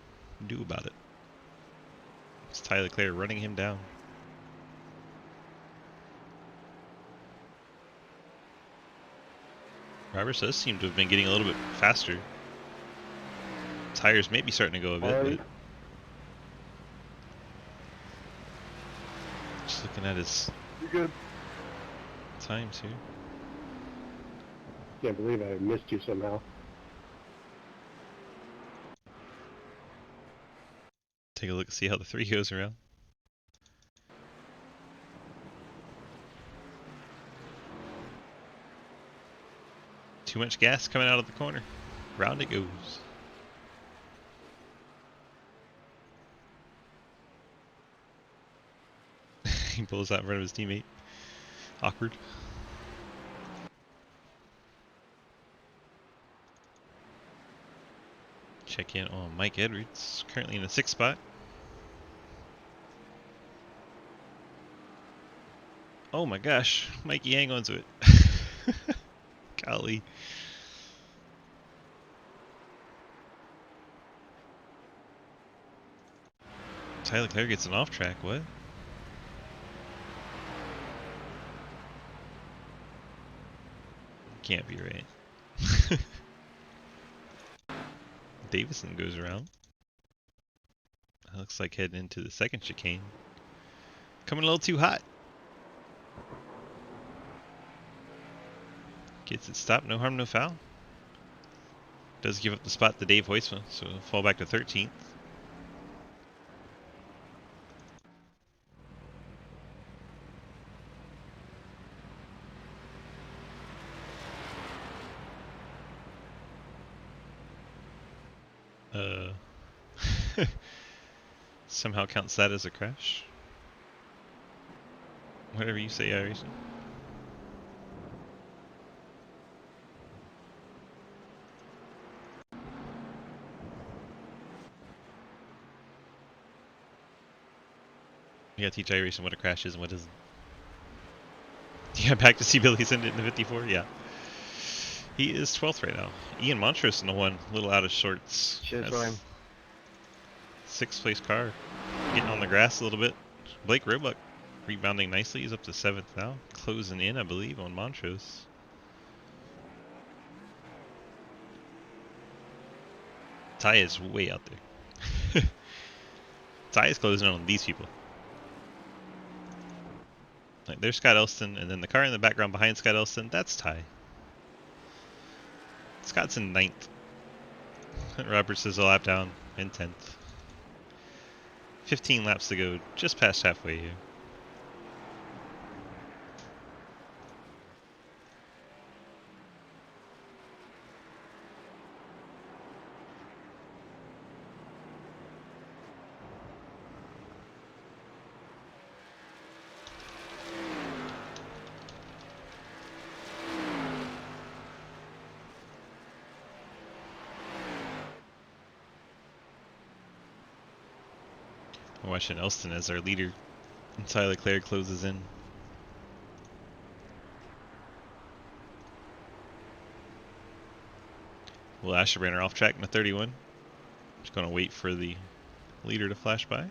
do about it. It's Ty Leclerc running him down. Roberts does seem to have been getting a little bit faster. Tires may be starting to go a bit, but just looking at his You're good. times here. Can't believe I missed you somehow. Take a look, see how the 3 goes around. Too much gas coming out of the corner. Round it goes. He pulls out in front of his teammate. Awkward. Check in on Mike Edwards, currently in the 6th spot. Oh my gosh, Mikey, hang on to it. Golly. Ty Leclerc gets an off track, what? Can't be right. Davison goes around. That looks like heading into the 2nd chicane. Coming a little too hot. Gets it stopped, no harm, no foul. Does give up the spot to Dave Hoistman, so fall back to 13th. Somehow counts that as a crash. Whatever you say, Irison. You gotta teach Irison what a crash is and what isn't. Yeah, back to see Billy send it in the 54, yeah. He is 12th right now. Ian Montrose in the 1, a little out of sorts. Shit, Ryan. 6th place car. Getting on the grass a little bit. Blake Roebuck rebounding nicely. He's up to 7th now. Closing in, I believe, on Montrose. Ty is way out there. Ty is closing on these people. Like, there's Scott Elston, and then the car in the background behind Scott Elston, that's Ty. Scott's in 9th. Roberts is a lap down in 10th. 15 laps to go, just past halfway here. We're watching Elston as our leader, and Ty Leclerc closes in. Will Asherbrander off track in the 31. Just going to wait for the leader to flash by.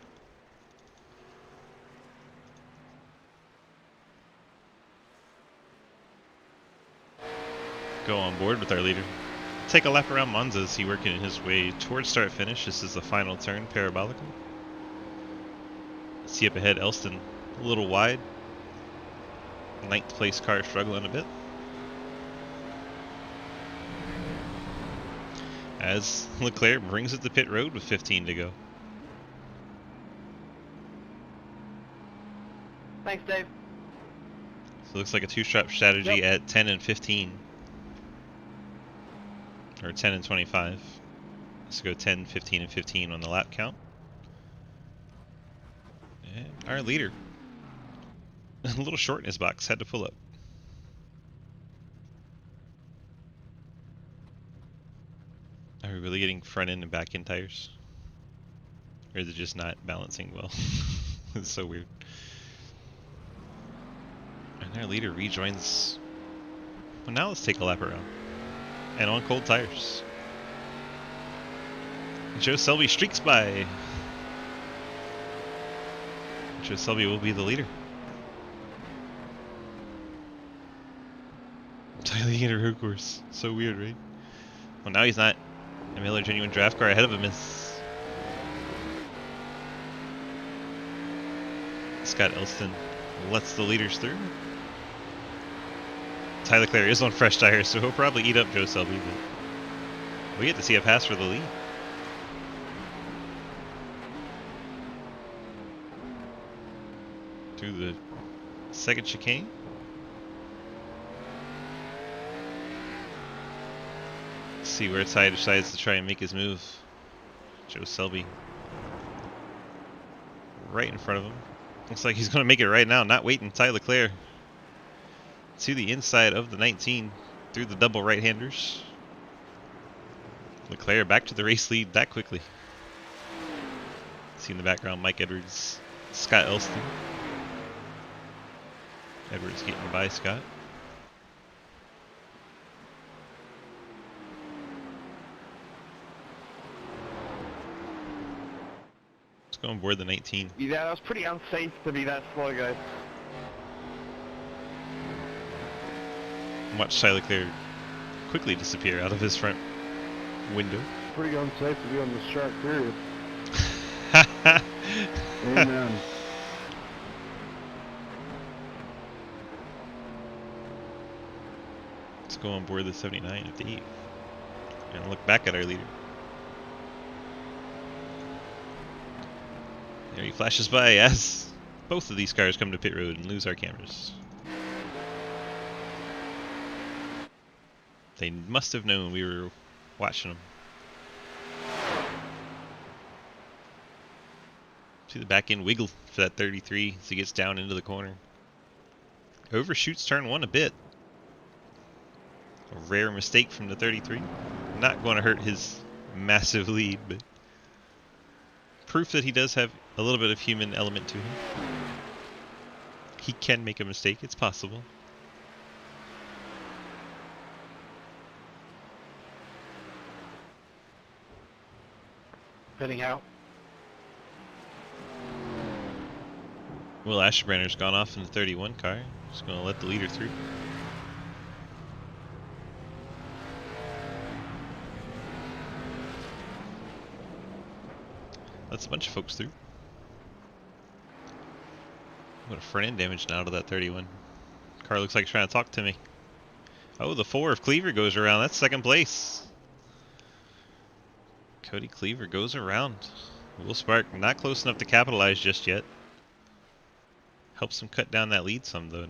Go on board with our leader. Take a lap around Monza as he working his way towards start finish. This is the final turn, parabolical. See up ahead, Elston a little wide. 9th place car struggling a bit. as Leclerc brings it to pit road with 15 to go. Thanks, Dave. So it looks like a two-strap strategy Yep. at 10 and 15. Or 10 and 25. Let's go 10, 15, and 15 on the lap count. And our leader, a little short in his box, had to pull up. Are we really getting front end and back end tires? Or is it just not balancing well? It's so weird. And our leader rejoins. Well, now let's take a lap around. And on cold tires. Joe Selby streaks by. Joe Selby will be the leader. Entirely in a road course. So weird, right? Well, now he's not. A Miller Genuine draft car ahead of him is Scott Elston lets the leaders through. Tyler Clare is on fresh tires, so he'll probably eat up Joe Selby, but we get to see a pass for the lead. Through the second chicane. See where Ty decides to try and make his move. Joe Selby right in front of him. Looks like he's going to make it right now, not waiting. Ty Leclerc to the inside of the 19 through the double right-handers. Leclerc back to the race lead that quickly. See in the background Mike Edwards, Scott Elston. Edwards getting by Scott. Go on board the 19. Yeah, that was pretty unsafe to be that slow, guys. Watch Tyler Clare quickly disappear out of his front window. Pretty unsafe to be on this track, period. Amen. Let's go on board the 79 of Dave and look back at our leader. There he flashes by as both of these cars come to pit road and lose our cameras. They must have known we were watching them. See the back end wiggle for that 33 as he gets down into the corner. Overshoots turn one a bit. A rare mistake from the 33. Not going to hurt his massive lead, but proof that he does have a little bit of human element to him. He can make a mistake, it's possible. Heading out. Will Asherbranner's gone off in the 31 car. Just going to let the leader through. Lets a bunch of folks through. What a front end damage now to that 31. Car looks like it's trying to talk to me. Oh, the 4 of Cleaver goes around. That's second place. Cody Cleaver goes around. Will Spark not close enough to capitalize just yet. Helps him cut down that lead some though.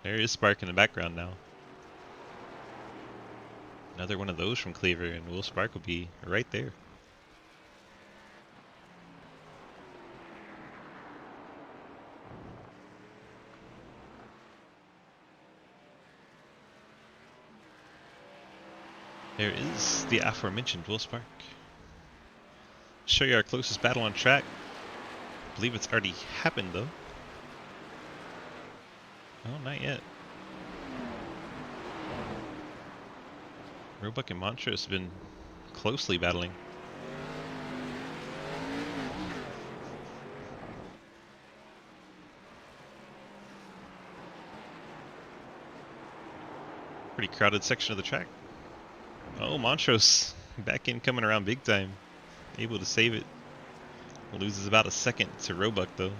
There is Spark in the background now. Another one of those from Cleaver and Will Spark will be right there. There is the aforementioned Will Spark. Show you our closest battle on track. I believe it's already happened though. Oh, not yet. Roebuck and Montrose have been closely battling. Pretty crowded section of the track. Oh, Montrose back in, coming around big time. Able to save it. Loses about a second to Roebuck though.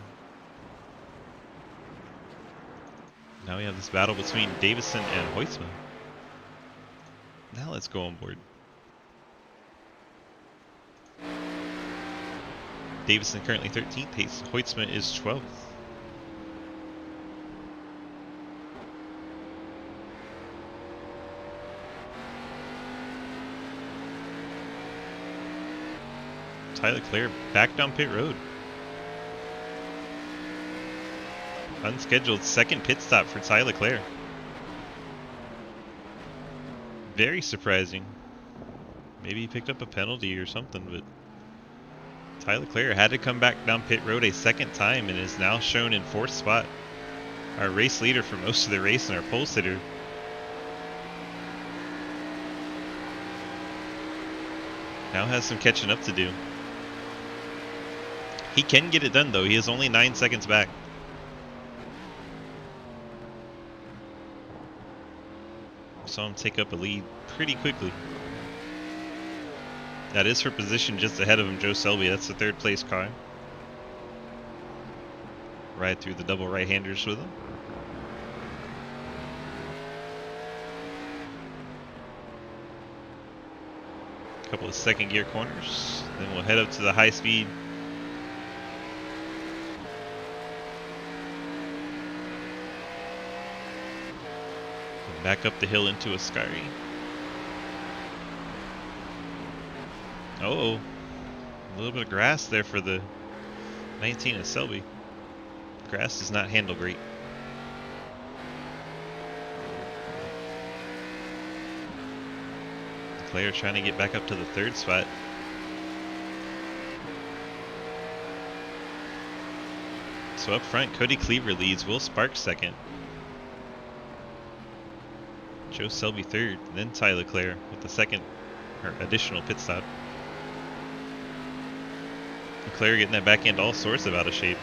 Now we have this battle between Davison and Hoistman. Now let's go on board. Davison currently 13th. Hoistman is 12th. Tyler Clare back down pit road. Unscheduled second pit stop for Tyler Clare. Very surprising. Maybe he picked up a penalty or something, but Tyler Clare had to come back down pit road a second time and is now shown in 4th spot. Our race leader for most of the race and our pole sitter. Now has some catching up to do. He can get it done though, he is only 9 seconds back. Saw him take up a lead pretty quickly. That is for position just ahead of him, Joe Selby. That's the 3rd place car. Ride through the double right-handers with him. Couple of second gear corners. Then we'll head up to the high speed. And back up the hill into Ascari. Oh, a little bit of grass there for the 19 of Selby. Grass does not handle great. Claire trying to get back up to the 3rd spot. So up front, Cody Cleaver leads, Will Sparks 2nd. Joe Selby 3rd, then Tyler Clare with the 2nd or additional pit stop. Claire getting that back end all sorts of out of shape.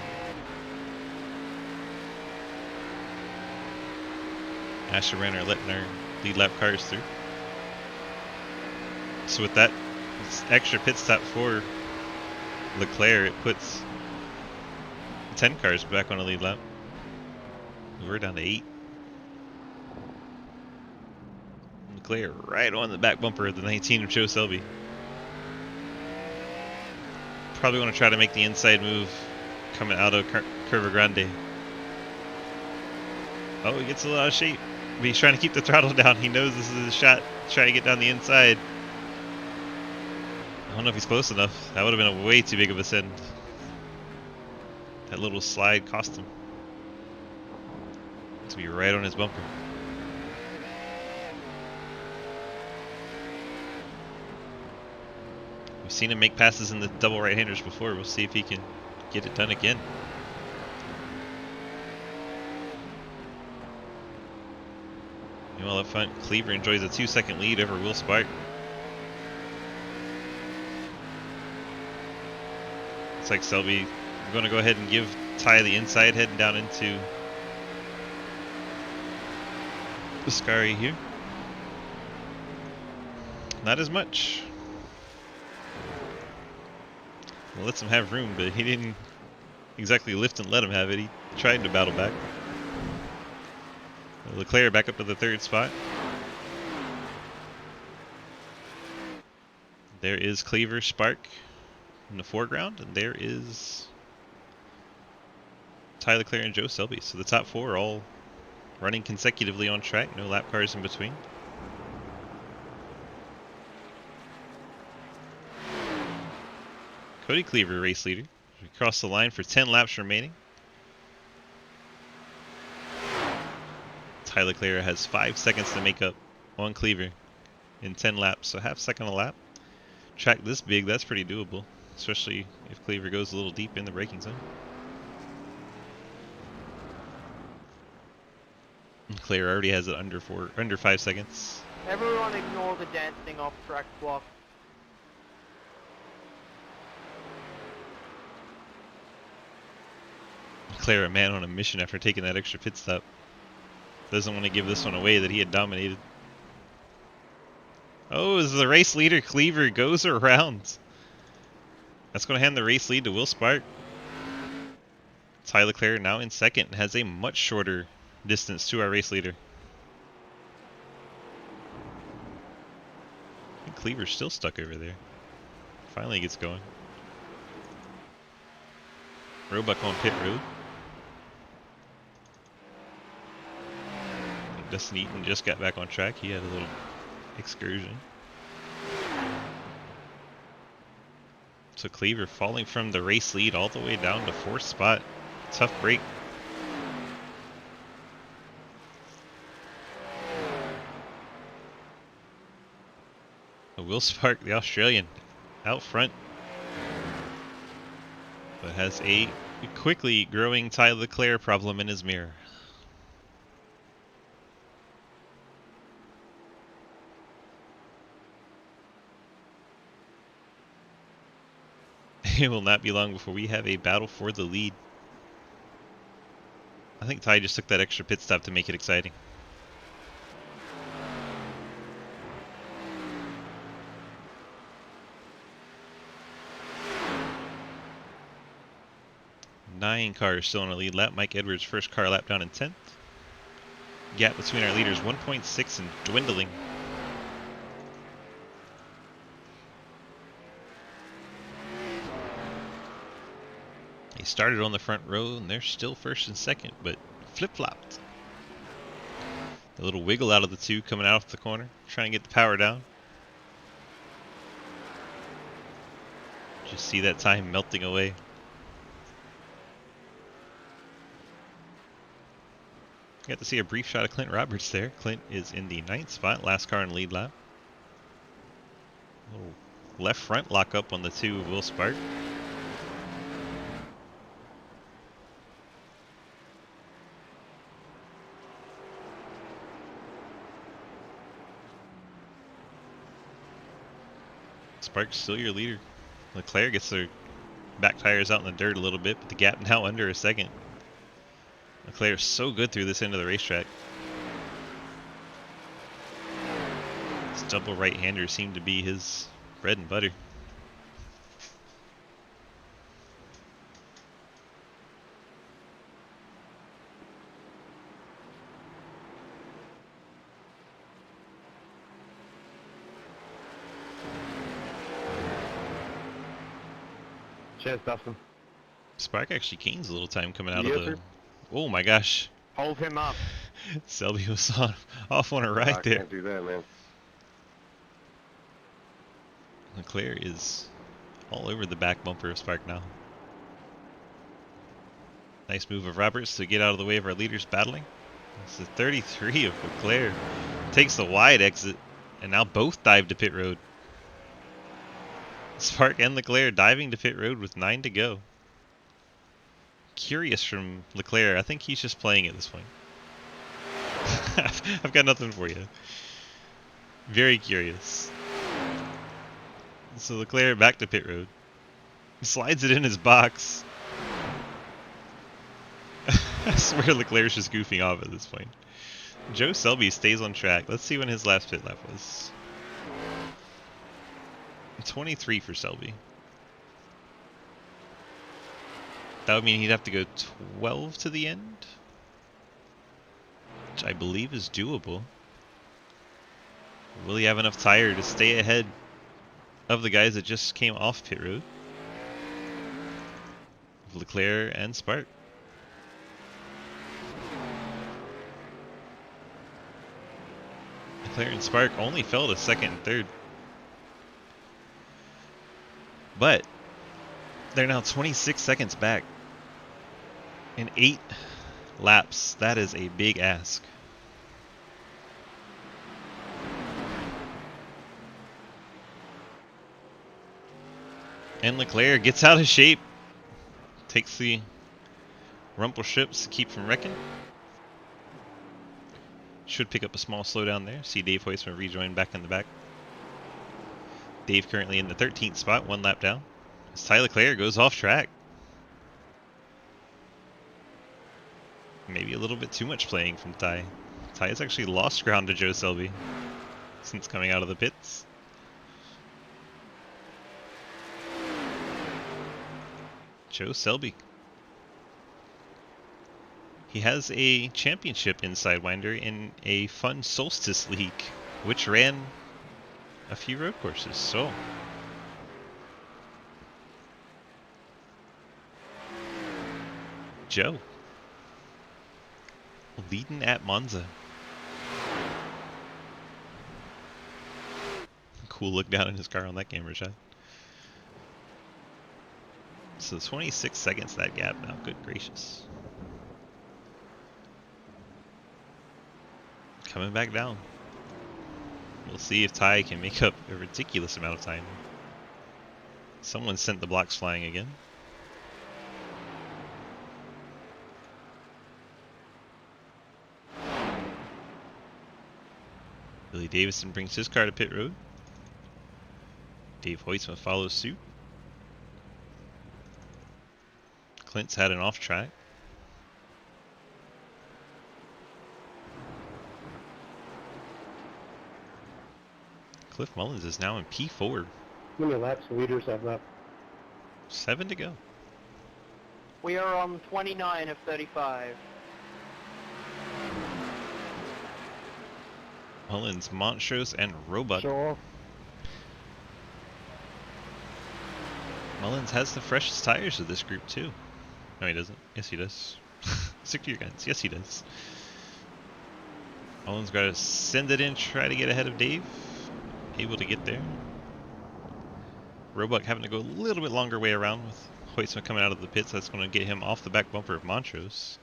Asher Renner letting our lead lap cars through. So with that extra pit stop for Leclerc, it puts 10 cars back on a lead lap. We're down to 8. Leclerc right on the back bumper of the 19 of Joe Selby. Probably want to try to make the inside move coming out of Curva Grande. Oh, he gets a little out of shape. But he's trying to keep the throttle down. He knows this is a shot. Trying to get down the inside. I don't know if he's close enough. That would have been a way too big of a send. That little slide cost him. To be right on his bumper. We've seen him make passes in the double right-handers before. We'll see if he can get it done again. Meanwhile up front, Cleaver enjoys a 2-second lead over Will Spark. Looks like Selby going to go ahead and give Ty the inside, heading down into Ascari here. Not as much. Well, lets him have room, but he didn't exactly lift and let him have it. He tried to battle back. Leclerc back up to the 3rd spot. There is Cleaver, Spark in the foreground, and there is Ty Leclerc and Joe Selby. So the top 4 are all running consecutively on track, no lap cars in between. Cody Cleaver, race leader. We cross the line for 10 laps remaining. Tyler Clare has 5 seconds to make up on Cleaver in 10 laps, so half second a lap. Track this big, that's pretty doable, especially if Cleaver goes a little deep in the braking zone. And Clare already has it under 5 seconds. Everyone ignore the dancing off track block. Clare, a man on a mission after taking that extra pit stop. Doesn't want to give this one away that he had dominated. Oh, as the race leader, Cleaver goes around. That's going to hand the race lead to Will Spark. Ty Leclerc now in 2nd, has a much shorter distance to our race leader. I think Cleaver's still stuck over there. Finally gets going. Roebuck on pit road. Dustin Eaton just got back on track. He had a little excursion. So Cleaver falling from the race lead all the way down to 4th spot. Tough break. Will Spark, the Australian, out front, but has a quickly growing Ty Leclerc problem in his mirror. It will not be long before we have a battle for the lead. I think Ty just took that extra pit stop to make it exciting. Nine cars still in a lead lap. Mike Edwards' first car lap down in 10th. Gap between our leaders 1.6 and dwindling. They started on the front row and they're still first and second, but flip-flopped. A little wiggle out of the two coming out of the corner, trying to get the power down. Just see that time melting away. Got to see a brief shot of Clint Roberts there. Clint is in the 9th spot, last car in lead lap. A little left front lock up on the 2 of Will Spark. Spark's still your leader. Leclerc gets their back tires out in the dirt a little bit, but the gap now under a second. Leclerc's so good through this end of the racetrack. This double right-hander seemed to be his bread and butter. Cheers, Dustin. Spark actually gains a little time coming out Yes, of the... sir. Oh my gosh. Hold him up. Selby was off on a I ride there. can't do that, man. Leclerc is all over the back bumper of Spark now. Nice move of Roberts to get out of the way of our leaders battling. It's the 33 of Leclerc. Takes the wide exit, and now both dive to pit road. Spark and Leclerc diving to pit road with 9 to go. Curious from Leclerc. I think he's just playing at this point. I've got nothing for you. Very curious. So Leclerc back to pit road. Slides it in his box. I swear Leclerc's just goofing off at this point. Joe Selby stays on track. Let's see when his last pit lap was. 23 for Selby. That would mean he'd have to go 12 to the end, which I believe is doable. Will he have enough tire to stay ahead of the guys that just came off pit road? Leclerc and Spark. Leclerc and Spark only fell to second and third. But they're now 26 seconds back in 8 laps. That is a big ask. And Leclerc gets out of shape. Takes the rumple strips to keep from wrecking. Should pick up a small slowdown there. See Dave Hoistman rejoin back in the back. Dave currently in the 13th spot, 1 lap down. As Ty Leclerc goes off track. Maybe a little bit too much playing from Ty. Ty has actually lost ground to Joe Selby since coming out of the pits. Joe Selby. He has a championship in Sidewinder in a fun Solstice League, which ran a few road courses. So Joe. Leading at Monza. Cool look down in his car on that camera shot. So 26 seconds that gap now. Good gracious. Coming back down. We'll see if Ty can make up a ridiculous amount of time. Someone sent the blocks flying again. Billy Davison brings his car to pit road. Dave Hoistman follows suit. Clint's had an off track. Cliff Mullins is now in P4. How many laps the leaders have left? 7 to go. We are on 29 of 35. Mullins, Montrose, and Roebuck. Show off. Mullins has the freshest tires of this group too. No, he doesn't. Yes, he does. Stick to your guns. Yes, he does. Mullins got to send it in, try to get ahead of Dave. Able to get there. Roebuck having to go a little bit longer way around with Hoistman coming out of the pits. That's going to get him off the back bumper of Montrose.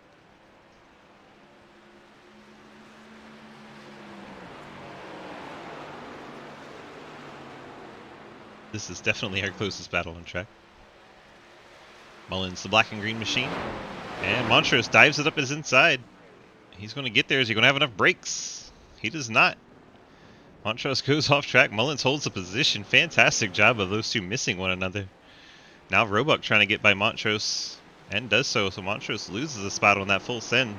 This is definitely our closest battle on track. Mullins, the black and green machine. And Montrose dives it up his inside. He's going to get there. Is he going to have enough brakes? He does not. Montrose goes off track. Mullins holds the position. Fantastic job of those two missing one another. Now Roebuck trying to get by Montrose. And does so. So Montrose loses a spot on that full send.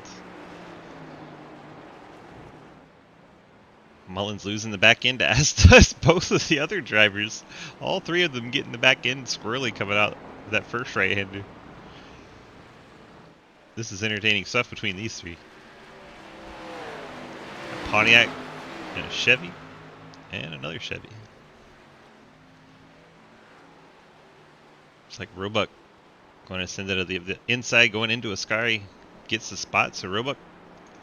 Mullins losing the back end, as does both of the other drivers. All three of them getting the back end squirrely coming out of that first right-hander. This is entertaining stuff between these three. A Pontiac and a Chevy and another Chevy. Looks like Roebuck going to send it to the inside, going into Ascari, gets the spot. So Roebuck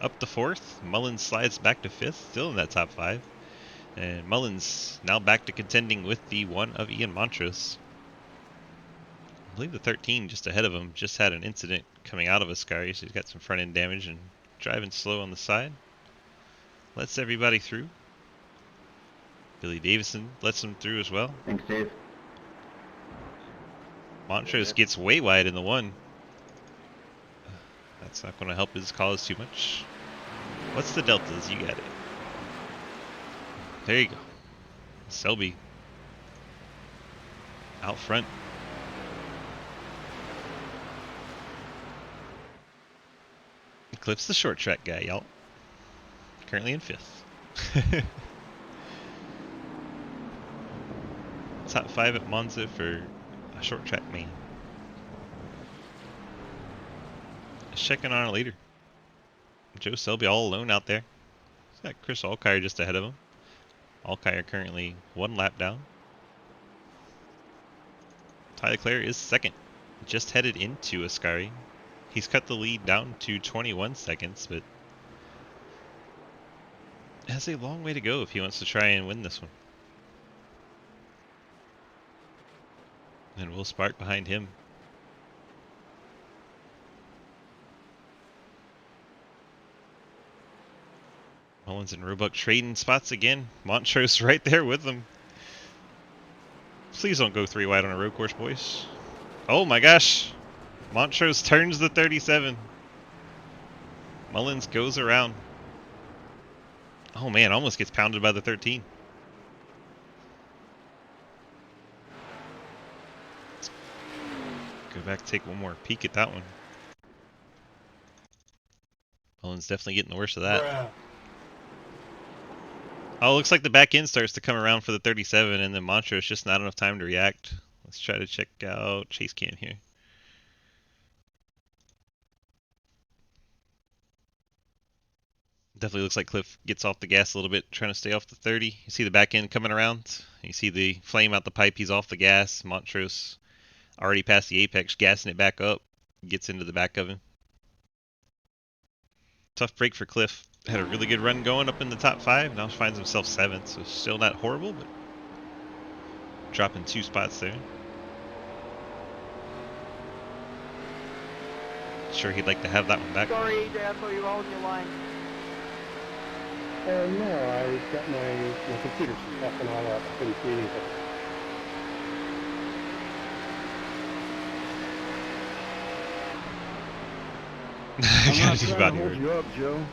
up to 4th. Mullins slides back to 5th, still in that top 5. And Mullins now back to contending with the 1 of Ian Montrose. I believe the 13 just ahead of him just had an incident coming out of Ascari, so he's got some front end damage and driving slow on the side. Lets everybody through. Billy Davison lets him through as well. Thanks, Dave. Montrose gets way wide in the 1. That's not going to help his cause too much. What's the deltas? You got it. There you go. Selby out front. Cliff's the short track guy, y'all. Currently in 5th. Top 5 at Monza for a short track main. Checking on a leader. Joe Selby all alone out there. He's got Chris Alkire just ahead of him. Alkire currently 1 lap down. Ty Leclerc is 2nd. Just headed into Ascari. He's cut the lead down to 21 seconds, but has a long way to go if he wants to try and win this one. And Will Spark behind him. Mullins and Roebuck trading spots again. Montrose right there with them. Please don't go 3 wide on a road course, boys. Oh my gosh. Montrose turns the 37. Mullins goes around. Oh man, almost gets pounded by the 13. Let's go back, take one more peek at that one. Mullins definitely getting the worst of that. Bruh. Oh, looks like the back end starts to come around for the 37, and then Montrose just not enough time to react. Let's try to check out chase cam here. Definitely looks like Cliff gets off the gas a little bit, trying to stay off the 30. You see the back end coming around. You see the flame out the pipe. He's off the gas. Montrose already past the apex, gassing it back up. Gets into the back of him. Tough break for Cliff. Had a really good run going up in the top 5. Now finds himself 7th, so still not horrible, but dropping 2 spots there. Sure he'd like to have that one back. Sorry, AJ, I thought you were holding your line. No, I got my computer stuff and all that. I couldn't see anything. I I'm gotta not do trying body to hold work. you up, Joe.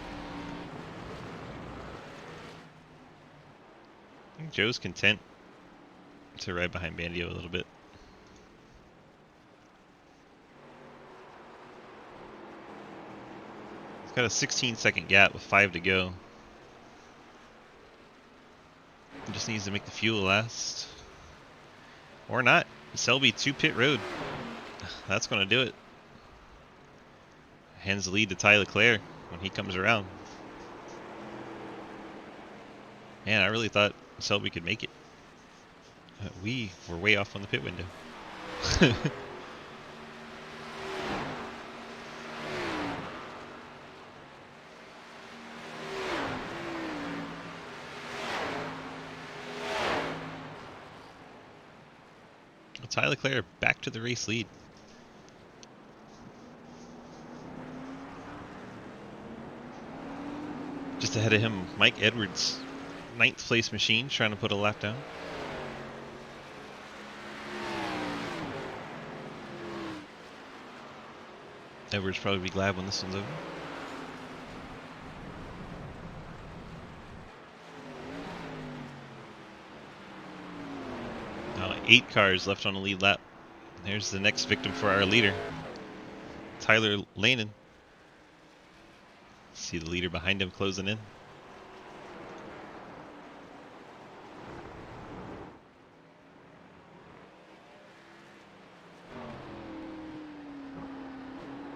I think Joe's content to ride behind Bandio a little bit. He's got a 16-second gap with 5 to go. He just needs to make the fuel last. Or not. Selby to pit road. That's going to do it. Hands the lead to Ty Leclerc when he comes around. Man, I really thought Selby could make it. We were way off on the pit window. Ty Leclerc back to the race lead. Just ahead of him, Mike Edwards, 9th place machine, trying to put a lap down. Edwards probably be glad when this one's over. Now 8 cars left on the lead lap. There's the next victim for our leader, Tyler Lanin. See the leader behind him closing in.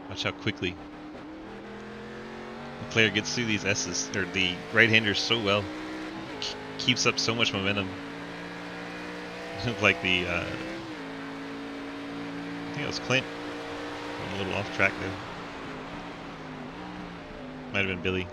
Watch how quickly the player gets through these S's, or the right-handers so well. Keeps up so much momentum. Like the, I think it was Clint. Went a little off track there. Might have been Billy.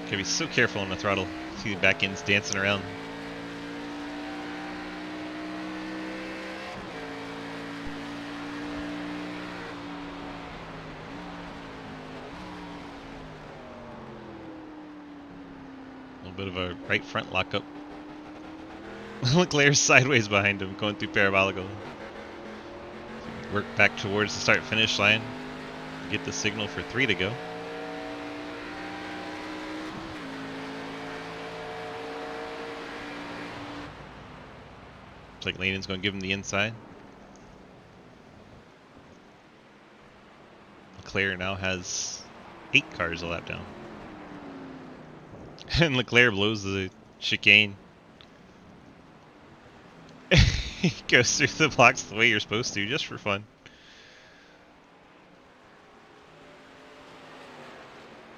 Gotta be so careful on the throttle. See the back ends dancing around. A little bit of a right front lockup. Leclerc's sideways behind him, going through Parabolico. Work back towards the start-finish line. Get the signal for 3 to go. Looks like Lanin's going to give him the inside. Leclerc now has 8 cars a lap down. And Leclerc blows the chicane. He goes through the blocks the way you're supposed to, just for fun.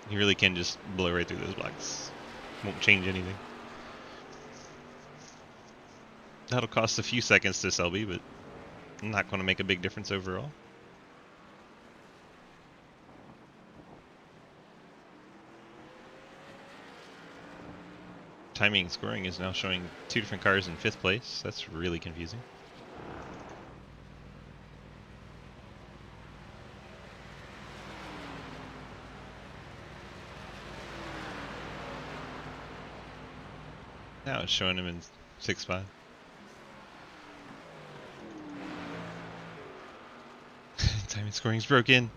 You really can just blow right through those blocks. Won't change anything. That'll cost a few seconds to Selby, but not going to make a big difference overall. Timing and scoring is now showing 2 different cars in 5th place. That's really confusing. Now it's showing him in 6th spot. Timing scoring's broken.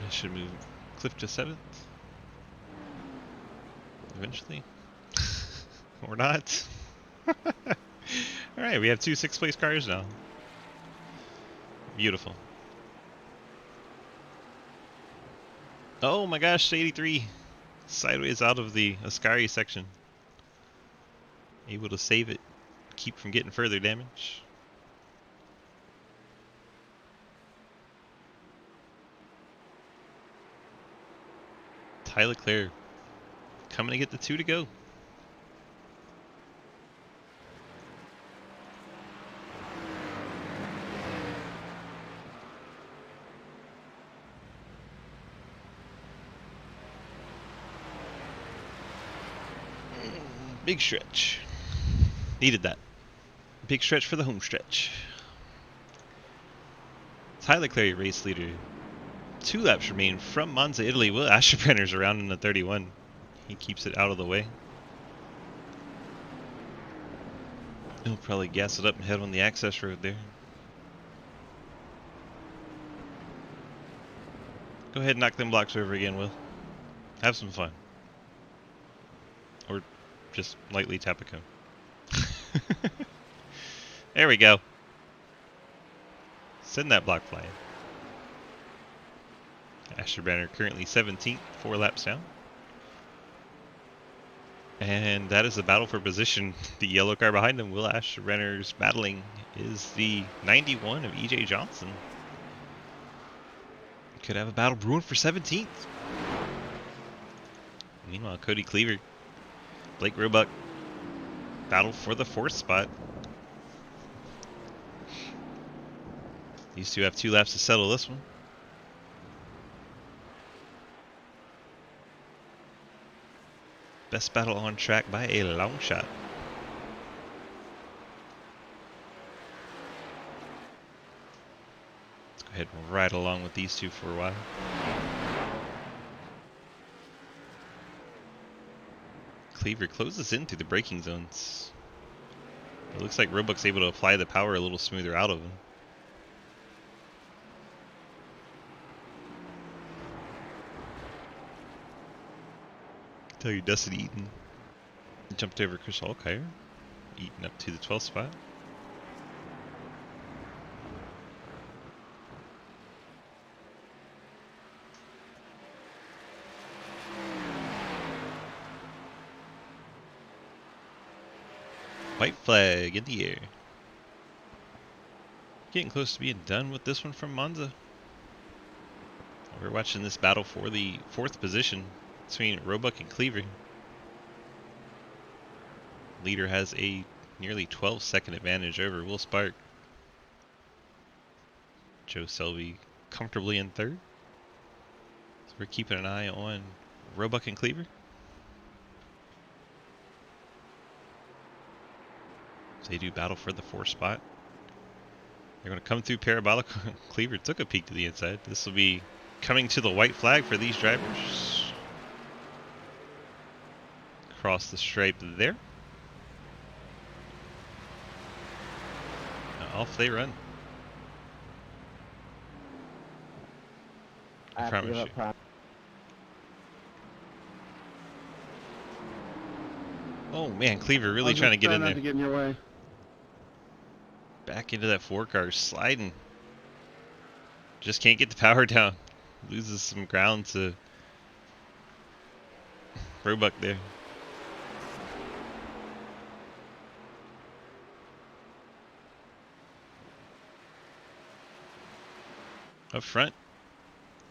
I should move Cliff to 7th. Eventually. Or not. Alright, we have 2 6th place cars now. Beautiful. Oh my gosh, 83. Sideways out of the Ascari section. Able to save it. Keep from getting further damage. Ty Leclerc coming to get the 2 to go. Big stretch. Needed that. Big stretch for the home stretch. Tyler Clary, race leader. 2 laps remain from Monza, Italy. Will Asherbrenner's around in the 31. He keeps it out of the way. He'll probably gas it up and head on the access road there. Go ahead and knock them blocks over again, Will. Have some fun. Or just lightly tap a cone. There we go. Send that block flying. Asherbrenner currently 17th, 4 laps down. And that is the battle for position. The yellow car behind him, Will Asherbrenner's battling, is the 91 of EJ Johnson. Could have a battle brewing for 17th. Meanwhile, Cody Cleaver, Blake Roebuck, battle for the 4th spot. These two have 2 laps to settle this one. Best battle on track by a long shot. Let's go ahead and ride along with these two for a while. Cleaver closes in through the braking zones. It looks like Roebuck's able to apply the power a little smoother out of him. Tell you, Dustin Eaton jumped over Chris Alkire. Eaton up to the 12th spot. White flag in the air. Getting close to being done with this one from Monza. We're watching this battle for the 4th position between Roebuck and Cleaver. Leader has a nearly 12-second advantage over Will Spark. Joe Selby comfortably in 3rd. So we're keeping an eye on Roebuck and Cleaver. So they do battle for the 4th spot. They're going to come through Parabolic. Cleaver took a peek to the inside. This will be coming to the white flag for these drivers. Cross the stripe there. Now off they run. I promise you. Oh man, Cleaver really trying to get in there. To get in your way. Back into that 4 car, sliding. Just can't get the power down. Loses some ground to Roebuck there. Up front,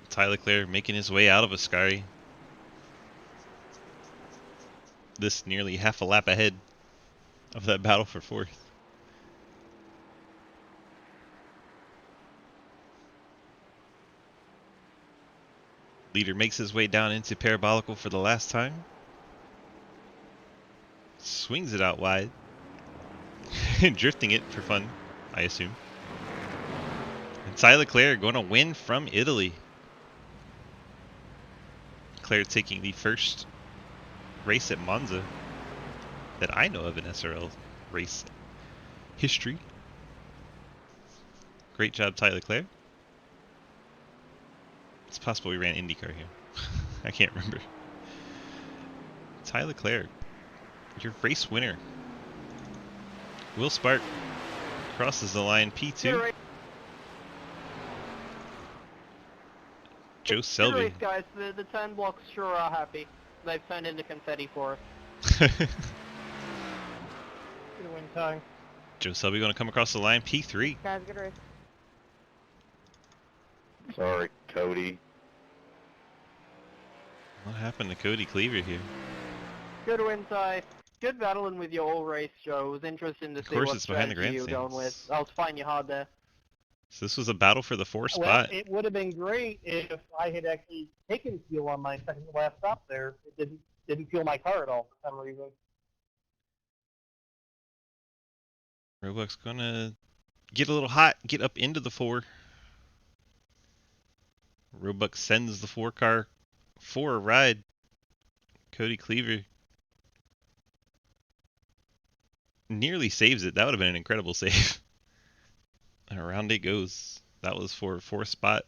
Tyler Clare making his way out of Ascari. This nearly half a lap ahead of that battle for 4th. Leader makes his way down into Parabolical for the last time. Swings it out wide. Drifting it for fun, I assume. And Tyler Clare going to win from Italy. Clare taking the first race at Monza that I know of in SRL race history. Great job, Tyler Clare. It's possible we ran IndyCar here. I can't remember. Tyler Clare, your race winner. Will Spark crosses the line P2. Joe Selby. Good race, guys. The 10 blocks sure are happy. They've turned into confetti for us. Good win time. Joe Selby going to come across the line P3. Guys, good race. Sorry, Cody. What happened to Cody Cleaver here? Good win, Ty. Good battling with your all race, Joe. It was interesting to Of see course, what it's behind the strategy you were going with. grandstands. I was fighting you hard there. So this was a battle for the 4 Well, spot. it would have been great if I had actually taken fuel on my second to last stop there. It didn't fuel my car at all for some reason. Roebuck's gonna get a little hot, get up into the 4. Roebuck sends the 4 car for a ride. Cody Cleaver nearly saves it. That would have been an incredible save. And around it goes. That was for 4th spot.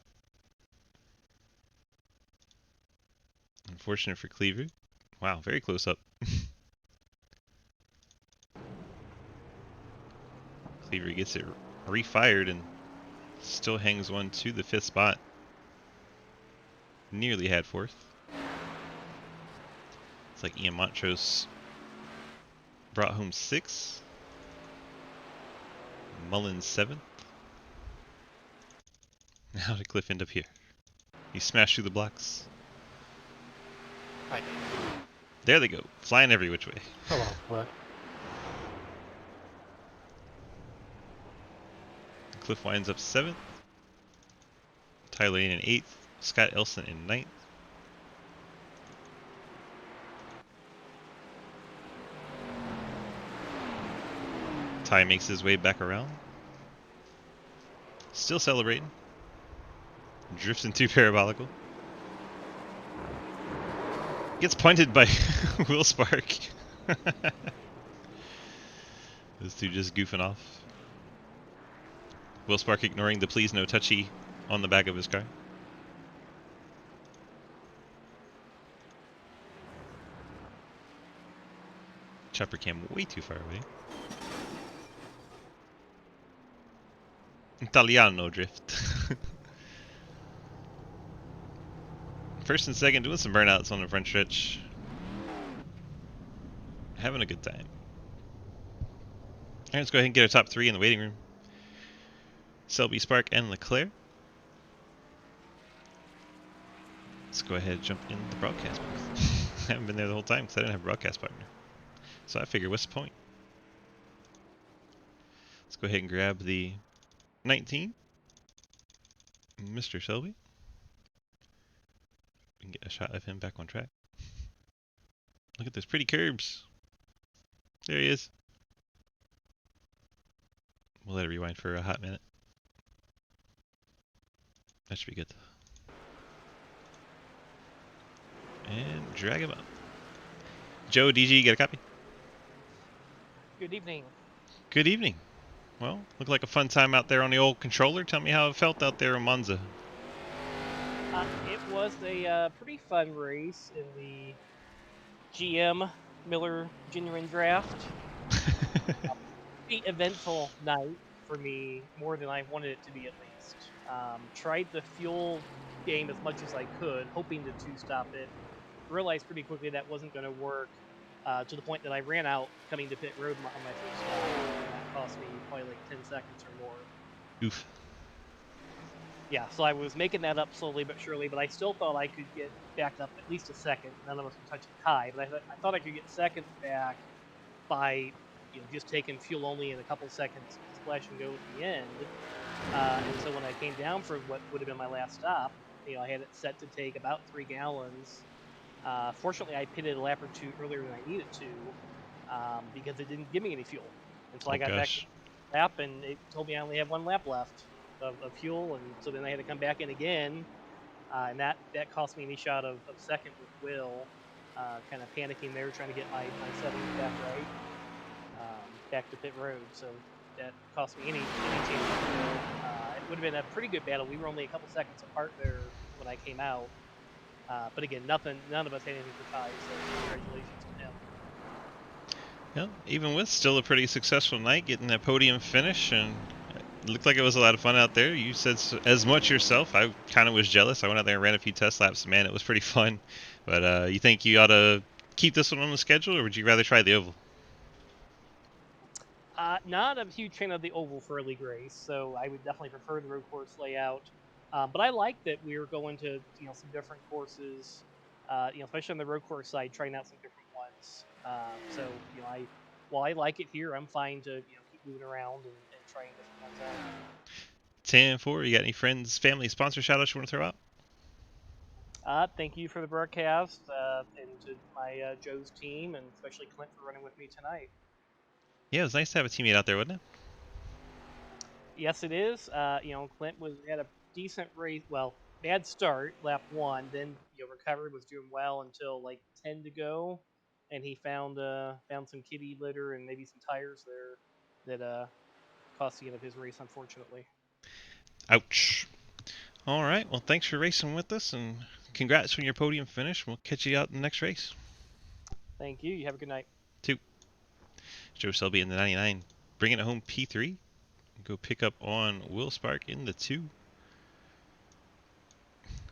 Unfortunate for Cleaver. Wow, very close up. Cleaver gets it refired and still hangs one to the 5th spot. Nearly had 4th. It's like Ian Montrose brought home 6. Mullins 7th. How did Cliff end up here? He smashed through the blocks. I did. There they go, flying every which way. Hello, what? Cliff winds up 7th. Tyler in 8th. Scott Elson in 9th. Ty makes his way back around. Still celebrating. Drifts into parabolical. Gets pointed by Will Spark. Those two just goofing off. Will Spark ignoring the please no touchy on the back of his car. Chopper cam way too far away. Italiano drift. First and second doing some burnouts on the front stretch. Having a good time. Alright, let's go ahead and get our top 3 in the waiting room. Selby, Spark, and Leclerc. Let's go ahead and jump in the broadcast booth. I haven't been there the whole time because I didn't have a broadcast partner. So I figured, what's the point? Let's go ahead and grab the 19. Mr. Selby. We can get a shot of him back on track. Look at those pretty curbs. There he is. We'll let it rewind for a hot minute. That should be good. And drag him up. Joe, DG, you got a copy? Good evening. Good evening. Well, looked like a fun time out there on the old controller. Tell me how it felt out there in Monza. It was a pretty fun race in the GM Miller Genuine Draft. Pretty eventful night for me, more than I wanted it to be at least. Tried the fuel game as much as I could, hoping to two-stop it. Realized pretty quickly that wasn't going to work, to the point that I ran out coming to pit road on my first stop. And that cost me probably like 10 seconds or more. Oof. Yeah, so I was making that up slowly but surely, but I still thought I could get back up at least a second. None of us were touching tie, but I thought I could get seconds back by just taking fuel only in a couple seconds, splash and go at the end. And so when I came down for what would have been my last stop, I had it set to take about 3 gallons. Fortunately, I pitted a lap or 2 earlier than I needed to, because it didn't give me any fuel. And so I got back to the lap, and it told me I only had 1 lap left of fuel, and so then I had to come back in again, and that cost me any shot of second with Will, kind of panicking there, trying to get my settings back right, back to pit road. So that cost me any chance of Will. It would have been a pretty good battle. We were only a couple seconds apart there when I came out, but again, none of us had anything for ties, so congratulations to him. Yeah, even with still a pretty successful night, getting that podium finish, and it looked like it was a lot of fun out there. You said as much yourself. I kind of was jealous. I went out there and ran a few test laps. Man, it was pretty fun. But you think you ought to keep this one on the schedule, or would you rather try the oval? Not a huge fan of the oval for a league race, so I would definitely prefer the road course layout. But I like that we were going to some different courses, especially on the road course side, trying out some different ones. once. So while I like it here, I'm fine to keep moving around and trying different ones out. 10-4. You got any friends, family, sponsor shoutouts you want to throw out? Thank you for the broadcast, and to my Joe's team, and especially Clint for running with me tonight. Yeah, it was nice to have a teammate out there, wasn't it? Yes, it is. Clint had a decent race. Well, bad start, lap 1. Then recovered, was doing well until like 10 to go, and he found some kitty litter and maybe some tires there that cost the end of his race, unfortunately. Ouch. All right. Well, thanks for racing with us, and congrats on your podium finish. We'll catch you out in the next race. Thank you. You have a good night. Joe Selby in the 99, bringing it home P3. Go pick up on Will Spark in the 2.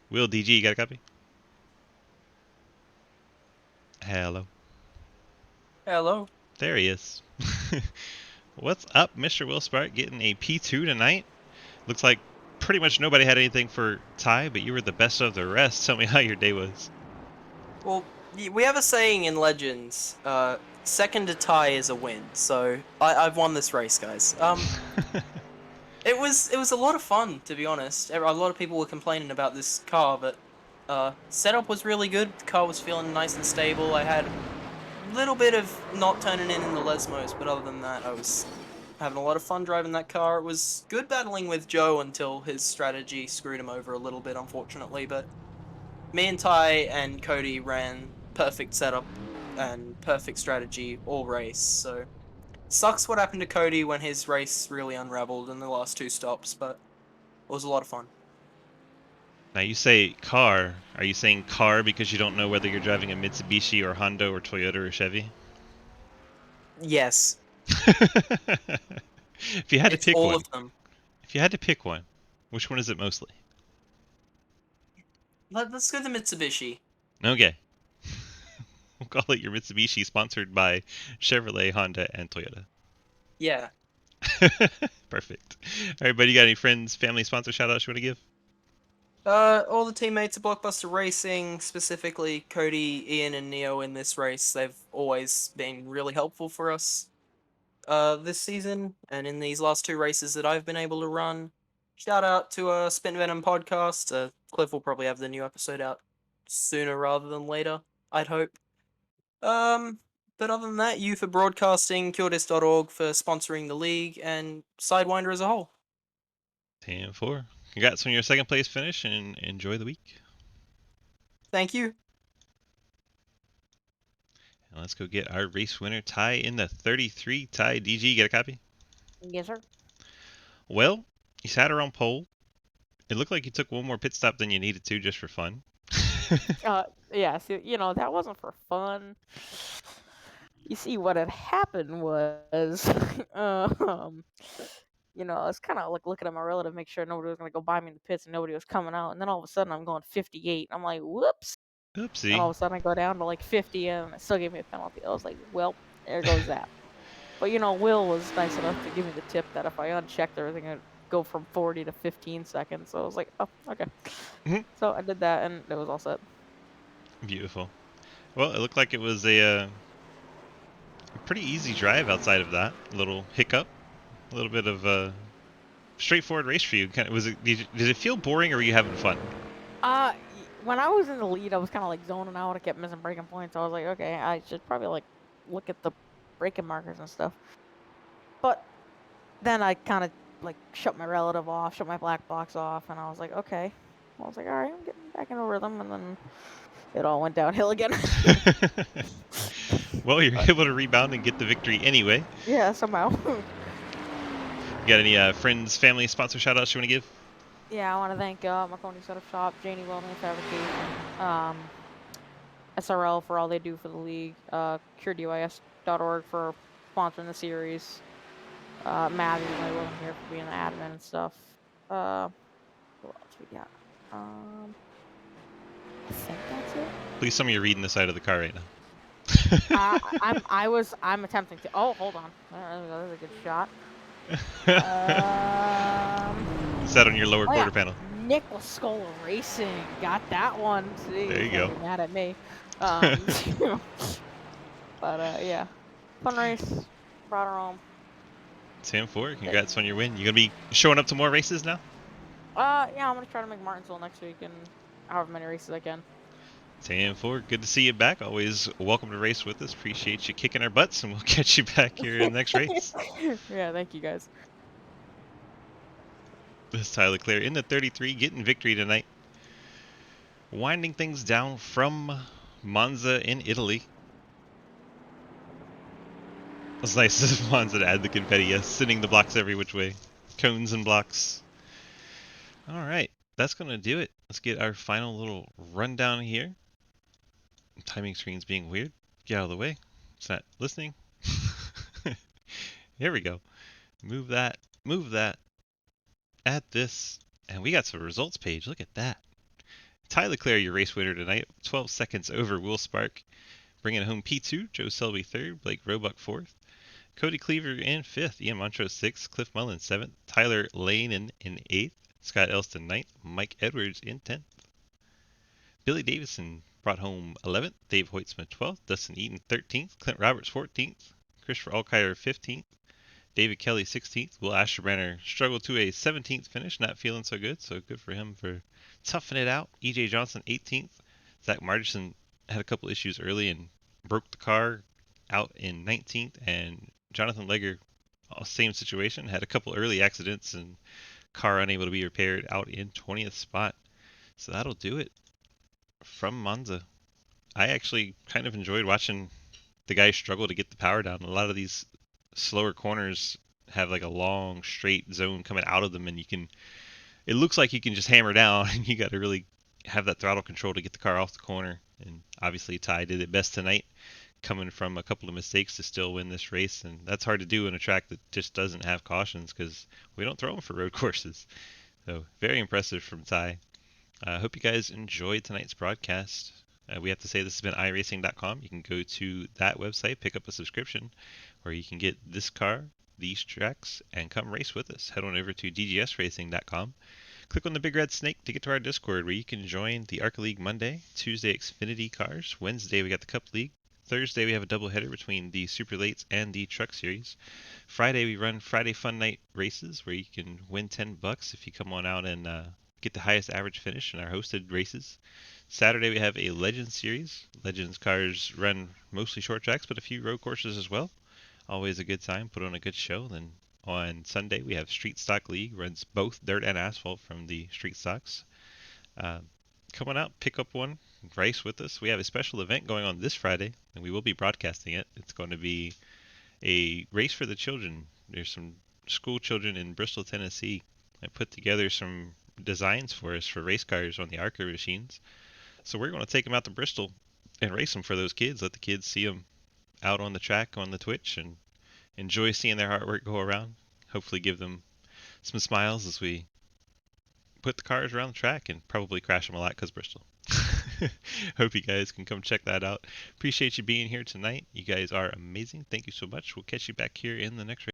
Will DG, you got a copy? Hello. Hello. There he is. What's up, Mr. Will Spark? Getting a P2 tonight. Looks like pretty much nobody had anything for Ty, but you were the best of the rest. Tell me how your day was. Well, we have a saying in Legends, second to tie is a win, so I've won this race, guys. It was a lot of fun, to be honest. A lot of people were complaining about this car, but setup was really good. The car was feeling nice and stable. I had a little bit of not turning in the Lesmos, but other than that, I was having a lot of fun driving that car. It was good battling with Joe until his strategy screwed him over a little bit, unfortunately, but me and Ty and Cody ran perfect setup and perfect strategy all race, so sucks what happened to Cody when his race really unraveled in the last 2 stops, but it was a lot of fun. Now you say car. Are you saying car because you don't know whether you're driving a Mitsubishi or Honda or Toyota or Chevy? Yes. If you had to It's pick all one. of them. If you had to pick one, which one is it mostly? Let's go to Mitsubishi. Okay. We'll call it your Mitsubishi, sponsored by Chevrolet, Honda, and Toyota. Yeah. Perfect. All right, buddy, you got any friends, family, sponsor shout-outs you want to give? All the teammates of Blockbuster Racing, specifically Cody, Ian, and Neo in this race, they've always been really helpful for us this season, and in these last 2 races that I've been able to run. Shout out to Spin Venom podcast. Cliff will probably have the new episode out sooner rather than later, I'd hope. But other than that, you for broadcasting, Curdis.org for sponsoring the league, and Sidewinder as a whole. 10-4. Congrats on your second place finish, and enjoy the week. Thank you. And let's go get our race winner, Ty, in the 33. Ty, DG, get a copy? Yes, sir. Well, you sat her on pole. It looked like you took one more pit stop than you needed to, just for fun. Yeah, so, that wasn't for fun. You see, what had happened was, I was kind of like looking at my relative, make sure nobody was going to go by me in the pits and nobody was coming out. And then all of a sudden, I'm going 58. I'm like, whoops. And all Oopsie. of a sudden, I go down to like 50 and it still gave me a penalty. I was like, well, there goes that. But, Will was nice enough to give me the tip that if I unchecked everything, I'd go from 40 to 15 seconds. So I was like, oh, okay. Mhm. So I did that and it was all set. Beautiful. Well, it looked like it was a pretty easy drive outside of that little hiccup. A little bit of a straightforward race for you. Did it feel boring, or were you having fun? When I was in the lead, I was kind of like zoning out. I kept missing braking points. I was like, okay, I should probably like look at the braking markers and stuff. But then I kind of like shut my relative off, shut my black box off, and I was like, okay. I was like, all right, I'm getting back in a rhythm, and then it all went downhill again. Well, you're able to rebound and get the victory anyway. Yeah, somehow. You got any friends, family, sponsor shout-outs you want to give? Yeah, I want to thank Marconi Setup Shop, Janie Welding Fabrication, SRL for all they do for the league, CuredUIS.org for sponsoring the series, Maddie, my William here for being the admin and stuff. What else we got? I think that's it. Please tell me you're reading the side of the car right now. I'm attempting to. Oh, hold on. There's a good shot. Is that on your lower quarter yeah. panel? Nick Lascola Racing got that one. See, There you he's gonna go. be mad at me. But yeah, fun race. Brought her home. Sam Ford, congrats on your win. You gonna be showing up to more races now? Yeah, I'm gonna try to make Martinsville next week and however many races I can. Sam Ford, good to see you back. Always welcome to race with us. Appreciate you kicking our butts, and we'll catch you back here in the next race. Yeah, thank you guys. This is Tyler Clare in the 33, getting victory tonight. Winding things down from Monza in Italy. It's nice of Monza to add the confetti, yes, sending the blocks every which way. Cones and blocks. Alright, that's going to do it. Let's get our final little rundown here. Timing screen's being weird. Get out of the way. It's not listening. Here we go. Move that. Move that. Add this. And we got some results page. Look at that. Tyler Clare, your race winner tonight. 12 seconds over Will Spark. Bringing home P2. Joe Selby 3rd. Blake Roebuck 4th. Cody Cleaver in 5th. Ian Montrose 6th. Cliff Mullen 7th. Tyler Lane in 8th. Scott Elston 9th. Mike Edwards in 10th. Billy Davison brought home 11th. Dave Hoitzman 12th. Dustin Eaton 13th. Clint Roberts 14th. Christopher Alkire 15th. David Kelly 16th. Will Asherbranner struggled to a 17th finish, not feeling so good, so good for him for toughing it out. EJ Johnson 18th. Zach Margerson had a couple issues early and broke the car out in 19th, and Jonathan Legger, same situation, had a couple early accidents and car unable to be repaired out in 20th spot. So that'll do it from Monza. I actually kind of enjoyed watching the guys struggle to get the power down. A lot of these slower corners have like a long straight zone coming out of them, and it looks like you can just hammer down, and you got to really have that throttle control to get the car off the corner. And obviously Ty did it best tonight, coming from a couple of mistakes to still win this race, and that's hard to do in a track that just doesn't have cautions because we don't throw them for road courses. So very impressive from Ty. I hope you guys enjoyed tonight's broadcast. We have to say this has been iRacing.com. You can go to that website, pick up a subscription, where you can get this car, these tracks, and come race with us. Head on over to dgsracing.com. Click on the big red snake to get to our Discord, where you can join the ARCA League Monday, Tuesday Xfinity cars, Wednesday we got the Cup League, Thursday we have a doubleheader between the Super Lates and the Truck Series. Friday we run Friday Fun Night races, where you can win $10 if you come on out and get the highest average finish in our hosted races. Saturday we have a Legends series. Legends cars run mostly short tracks, but a few road courses as well. Always a good time, put on a good show. Then on Sunday we have Street Stock League, runs both dirt and asphalt from the street stocks. Come on out, pick up one, race with us. We have a special event going on this Friday, and we will be broadcasting it. It's going to be a race for the children. There's some school children in Bristol, Tennessee that put together some designs for us for race cars on the ARCA machines. So we're going to take them out to Bristol and race them for those kids. Let the kids see them out on the track on the Twitch and enjoy seeing their artwork go around. Hopefully give them some smiles as we put the cars around the track and probably crash them a lot because Bristol. Hope you guys can come check that out. Appreciate you being here tonight. You guys are amazing. Thank you so much. We'll catch you back here in the next race.